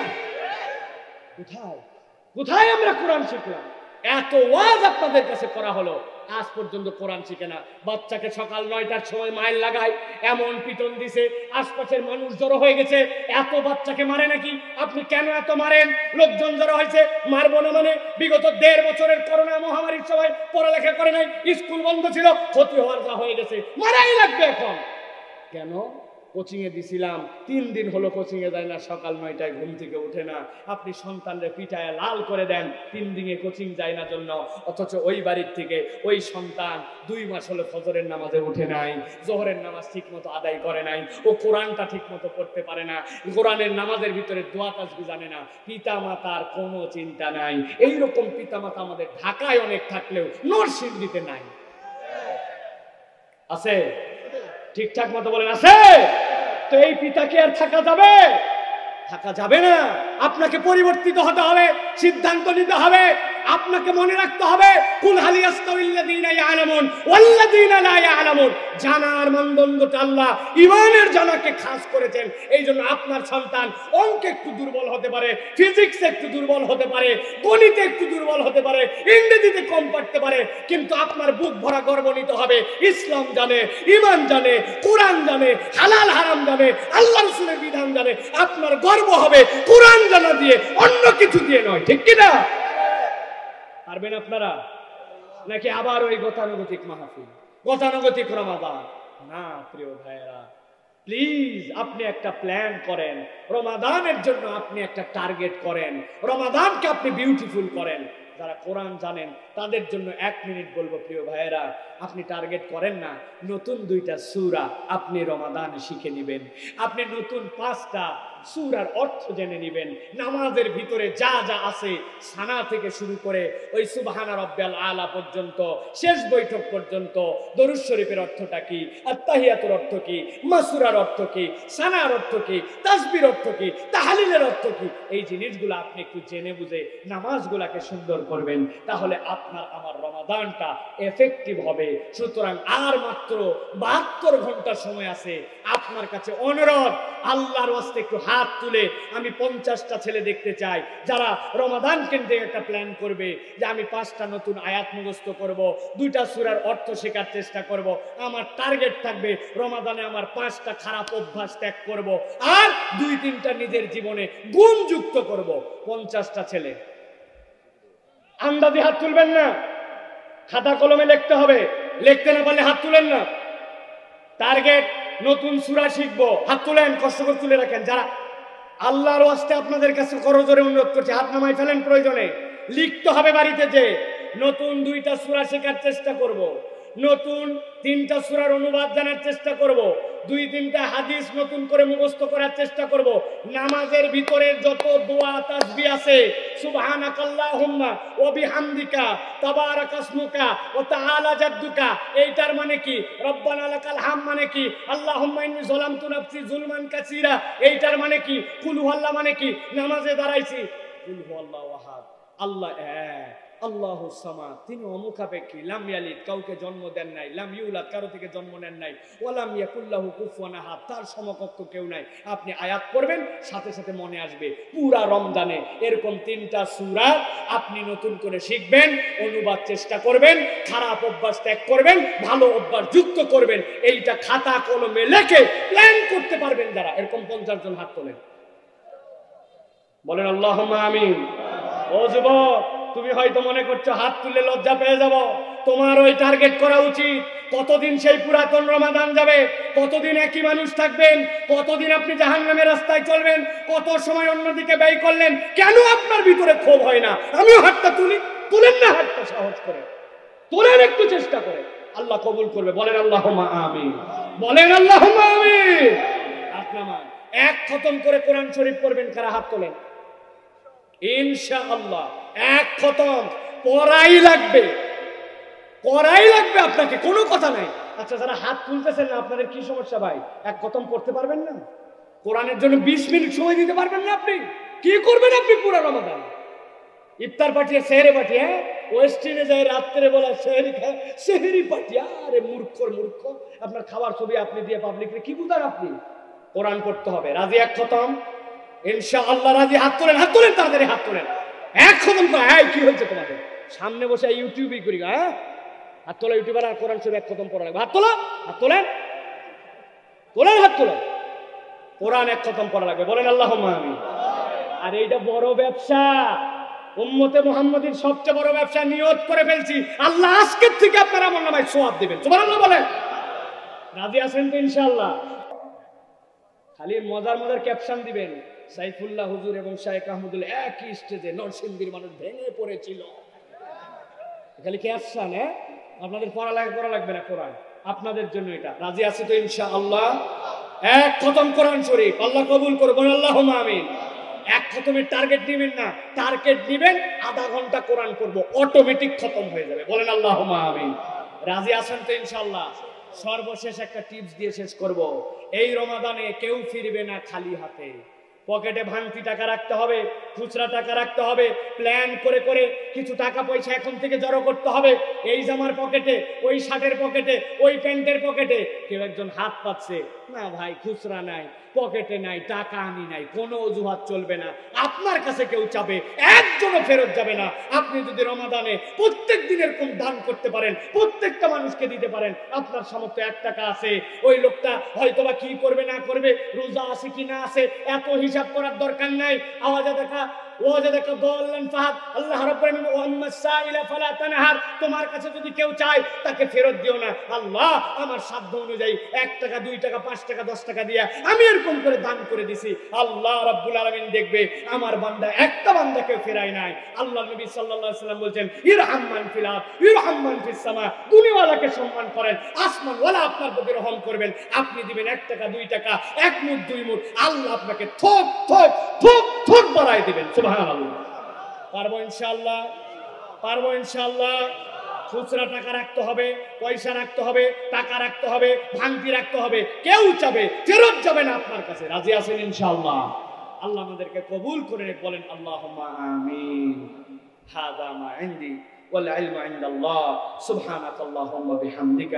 কোথায় আমরা কোরআন শিখলাম? এত ওয়াজ আপনাদের কাছে করা হলো, আজ পর্যন্ত কোরআন শিখে না। বাচ্চাকে সকাল 9টার সময় মাইল লাগায়, এমন পিটন দিছে, আশপাশের মানুষ জড়ো হয়ে গেছে। এত বাচ্চাকে মারে নাকি? আপনি কেন এত মারেন? লোকজন জড়ো হয়েছে, মারবো না মানে? বিগত 1.5 বছরের করোনা মহামারীর সময় পড়ালেখা করে নাই, স্কুল বন্ধ ছিল, ক্ষতি হওয়ার যা হয়ে গেছে, মারাই লাগবে এখন। কেন? কোচিংয়ে দিছিলাম, 3 দিন হলো কোচিংয়ে যায় না, সকাল 9টায় ঘুম থেকে ওঠে না। আপনি সন্তানরে পিটায় লাল করে দেন 3 দিনে কোচিং যায় না জন্য, অথচ ওই বাড়ির থেকে ওই সন্তান 2 মাস হলো ফজরের নামাজে উঠে নাই, জোহরের নামাজ ঠিক মতো আদায় করে নাই, ও কোরআনটা ঠিক মতো পড়তে পারে না, কোরআনের নামাজের ভিতরে দোয়া তাসবিহ জানে না, পিতা মাতার কোনো চিন্তা নাই। এইরকম পিতা মাতা আমাদের ঢাকায় অনেক থাকলেও নরসিংদীতে নাই। আছে? ঠিকঠাক মতো বলেন আছে? তো এই পিতাকে আর থাকা যাবে? থাকা যাবে না। আপনাকে পরিবর্তিত হতে হবে, সিদ্ধান্ত নিতে হবে, আপনাকে মনে রাখতে হবে কুল হাল ইয়াস্তাউল্লাযীনা ইয়ালামুন ওয়াল্লাযীনা লা ইয়ালামুন। জানার মানদণ্ডটা আল্লাহ ঈমানের জানাকে খাস করেছেন। এইজন্য আপনার সন্তান অঙ্কে একটু দুর্বল হতে পারে, ফিজিক্সে একটু দুর্বল হতে পারে, গণিতে একটু দুর্বল হতে পারে, ইংরেজিতে কম পারতে পারে, কিন্তু আপনার বুক ভরা গর্ব নিতে হবে ইসলাম জানে, ঈমান জানে, কোরআন জানে, হালাল হারাম জানে, আল্লাহ রাসূলের বিধান জানে। আপনার গর্ব হবে কোরআন জানা দিয়ে, অন্য কিছু দিয়ে নয়। ঠিক কি না? পারবেন আপনারা? নাকি আবার ওই গতানুগতিক মাহফিল, গতানুগতিক রমাদান? না প্রিয় ভাইয়েরা, প্লিজ আপনি একটা প্ল্যান করেন, রমাদানের জন্য আপনি একটা টার্গেট করেন, রমাদানকে আপনি বিউটিফুল করেন। যারা কোরআন জানেন তাদের জন্য 1 মিনিট বলবো প্রিয় ভাইয়েরা, আপনি টার্গেট করেন না নতুন 2টা সূরা আপনি রমাদানে শিখে নেবেন, আপনি নতুন 5টা সূরার অর্থ জেনে নেবেন, নামাজের ভিতরে যা যা আছে সানা থেকে শুরু করে ওই সুবহানা রাব্বিয়াল আলা পর্যন্ত, শেষ বৈঠক পর্যন্ত, দরুদ শরীফের অর্থটা কি, আত্তাহিয়াতুর অর্থ কি, মাসুরার অর্থ কি, সানার অর্থ কি, তাসবির অর্থ কি, তাহলিলের অর্থ কি, এই জিনিসগুলো আপনি একটু জেনে বুঝে নামাজগুলোকে সুন্দর করবেন, তাহলে আপনার আমার রমাদানটা এফেক্টিভ হবে। সুতরাং আর মাত্র 72 ঘন্টা সময় আছে। আপনার কাছে অনুরোধ, আল্লাহর ওয়াস্তে একটু হাত তুলে আমি 50টা ছেলে দেখতে চাই যারা রমাদান কেন্দ্রিক একটা প্ল্যান করবে যে আমি 5টা নতুন আয়াত মুখস্থ করব, 2টা সূরার অর্থ শেখার চেষ্টা করব, আমার টার্গেট থাকবে রমাদানে আমার 5টা খারাপ অভ্যাস ত্যাগ করব, আর 2-3টা নিজের জীবনে গুণ যুক্ত করব। 50টা ছেলে আন্দাজে হাত তুলবেন না, খাতা কলমে লিখতে হবে, লিখতে না পারলে হাত তুলেন না। টার্গেট নতুন সূরা শিখবো, হাত তুলেন, কষ্ট করে তুলে রাখেন। যারা আল্লাহর ওয়াস্তে আপনাদের কাছে করজোরে অনুরোধ করছে, হাত নামাই ফেলেন প্রয়োজনে। লিখতে হবে বাড়িতে যে নতুন 2টা সূরা শেখার চেষ্টা করব, নতুন 3টা সূরার অনুবাদ জানার চেষ্টা করব, 2-3টা হাদিস নতুন করে মুখস্থ করার চেষ্টা করব। নামাজের ভিতরে যত দোয়া তাসবিহ আছে, সুবহানাকাল্লাহুম্মা ওয়া বিহামদিকা তাবারাকাসমুকা ওয়া তাআলা জাদ্দুকা, এইটার মানে কি? রব্বানা লাকাল হাম মানে কি? আল্লাহুম্মা ইন্নী যালামতু নাফসি যুলমান কাসীরা, এইটার মানে কি? কুল হুয়াল্লাহ মানে কি? নামাজে দাঁড়াইছি, কুল হুয়াল্লাহু আহাদ, আল্লাহ এক, আল্লাহু সামাদ, তিনি অমুখাপেক্ষী, লাম ইয়ালিদ, কাউকে জন্ম দেন নাই, লাম ইউলাদ, কারো থেকে জন্ম নেন নাই, ওয়া লাম ইয়াকুল্লাহু কুফুয়ান আহাদ, তার সমকক্ষ কেউ নাই। আপনি আয়াত পড়বেন, সাথে সাথে মনে আসবে। পুরা রমজানে এরকম 3টা সূরা আপনি নতুন করে শিখবেন, অনুবাদ চেষ্টা করবেন, খারাপ অভ্যাস ত্যাগ করবেন, ভালো অভ্যাস যুক্ত করবেন। এইটা খাতা কলমে লিখে প্ল্যান করতে পারবেন যারা, এরকম 50 জন হাত তোলেন, বলেন আল্লাহুম্মা আমিন। ও যুবক, তুমি হয়তো মনে করছো হাত তুলে লজ্জা পেয়ে যাব, তোমার ওই টার্গেট করা উচিত। কতদিন সেই পুরাতন রমাদান যাবে? কতদিন একই মানুষ থাকবেন? কতদিন আপনি জাহান্নামের রাস্তায় চলবেন? কত সময় অন্যদিকে ব্যয় করলেন? কেন আপনার ভিতরে ক্ষোভ হয় না? আমিও হাতটা তুলি, তুলেন না হাতটা সহজ করে, তোলেন একটু চেষ্টা করে, আল্লাহ কবুল করবে। বলেন আল্লাহুম্মা আমিন, বলেন আল্লাহুম্মা আমিন। আপনারা এক খতম করে কোরআন শরীফ পড়বেন, কারা হাত তোলেন? ইনশাআল্লাহ এক খতম পড়াই লাগবে, করাই লাগবে আপনাকে, কোনো কথা নাই। আচ্ছা, যারা হাত তুলতেছেন না, আপনাদের কি সমস্যা ভাই? এক খতম পড়তে পারবেন না? কোরআনের জন্য 20 মিনিট সময় দিতে পারবেন না? আপনি কি করবেন? আপনি পুরো রমাদান ইফতার পাঠিয়ে সেহরি পাঠিয়ে, ওয়েস্টিনে যায় রাত্রে বলা সেহরি খায়, সেহরি পাঠিয়ে, আরে মূর্খর মূর্খ, আপনার খাবার ছবি আপনি দিয়ে পাবলিকরে কি বুঝান? আপনি কোরআন পড়তে হবে। রাজি এক খতম? ইনশাআল্লাহ রাজি? হাত তোলেন, হাত তোলেন, তাড়াতাড়ি হাত তোলেন। এক খতম করে, এই কি হচ্ছে তোমাদের? সামনে বসে ইউটিউবই করি, হ্যাঁ? হাত তোলা ইউটিউবার, আর কোরআন শরীফ এক খতম পড়া লাগবে। হাত তোলা, হাত তোলেন, তোলেন, হাত তোলেন, কোরআন এক খতম পড়া লাগবে। বলেন আল্লাহুম্মা আমিন। আর এইটা বড় ব্যবসা, উম্মতে মুহাম্মাদীর সবচেয়ে বড় ব্যবসা। নিয়ত করে ফেলছি, আল্লাহ আজকের থেকে আপনারা আমল নামায় সওয়াব দিবেন। সুবহানাল্লাহ বলেন। রাজি আছেন তো ইনশাআল্লাহ? খালি মজার মজার ক্যাপশন দিবেন, সাইফুল্লাহ হুজুর এবং শায়েখ আহমদুল্লাহ একই স্টেজে নরসিংদীর মানুষ ভেঙে পড়েছিল। খালি ক্যাপশন। আপনাদের পড়ালেখা করা লাগবে না কোরআন, আপনাদের জন্য এটা। রাজি আছে তো ইনশাআল্লাহ? এক খতম কোরআন শরীফ আল্লাহ কবুল করবেন, আল্লাহুম্মা আমিন। এক খতমের টার্গেট নেবেন না, টার্গেট নেবেন আধা ঘন্টা কোরআন পড়বো, অটোমেটিক খতম হয়ে যাবে। বলেন আল্লাহুম্মা আমিন। রাজি আছেন তো ইনশাআল্লাহ? সর্বশেষ একটা টিপস দিয়ে শেষ করব। এই রমাদানে কেউ ফিরবে না খালি হাতে। পকেটে ভাঙতি টাকা রাখতে হবে, খুচরা টাকা রাখতে হবে, প্ল্যান করে করে কিছু টাকা পয়সা এখন থেকে জড়ো করতে হবে। এই জামার পকেটে, ওই শার্টের পকেটে, ওই প্যান্টের পকেটে। কেউ একজন হাত পাচ্ছে না, ভাই খুচরা নাই, পকেটে নাই, টাকা আমি নাই, কোনো অজুহাত চলবে না। আপনার কাছে কেউ চাবে, একজনও ফেরত যাবে না। আপনি যদি রমাদানে প্রত্যেক দিন এরকম দান করতে পারেন, প্রত্যেকটা মানুষকে দিতে পারেন, আপনার সামর্থ্য 1 টাকা আছে, ওই লোকটা হয়তোবা কি করবে না করবে, রোজা আছে কি না আছে, এত হিসাব করার দরকার নাই। আওয়াজে দেখা আল্লাহ রাব্বুল আলামিন তোমার কাছে যদি কেউ চায় তাকে ফেরত দিও না। আল্লাহ আমার সাধ্য অনুযায়ী 1 টাকা 2 টাকা 5 টাকা 10 টাকা দিয়া আমি এরকম করে দান করে দিছি। আল্লাহ রাব্বুল আলামিন দেখবে আমার বান্দা একটা বান্দাকে ফেরায় নাই। আল্লাহ নবী সাল্লাল্লাহু আলাইহি ওয়াসাল্লাম বলেন, ইরহাম মান ফিল আরদ ইরহাম মান ফিস সামা। দুনিয়াওয়ালাকে সম্মান করেন, আসমানওয়ালা আপনার প্রতি রহম করবেন। আপনি দিবেন 1 টাকা 2 টাকা, 1 মুঠ 2 মুঠ, আল্লাহ আপনাকে থোক থোক থোক থোক বাড়ায় দিবেন। সুবহানাল্লাহ। পারবো ইনশাআল্লাহ? পারবো ইনশাআল্লাহ? খুচরা টাকা রাখতে হবে, পয়সা রাখতে হবে, টাকা রাখতে হবে, ভাঙতি রাখতে হবে। কেউ চাবে ফেরত যাবে না আপনার কাছে। রাজি আছেন ইনশাআল্লাহ? আল্লাহ আমাদেরকে কবুল করে বলেন আল্লাহুম্মা আমিন। হাযা মা ইনদি ওয়াল ইলমু ইনদাল্লাহ। সুবহানাকাল্লাহুম্মা বিহামদিকা।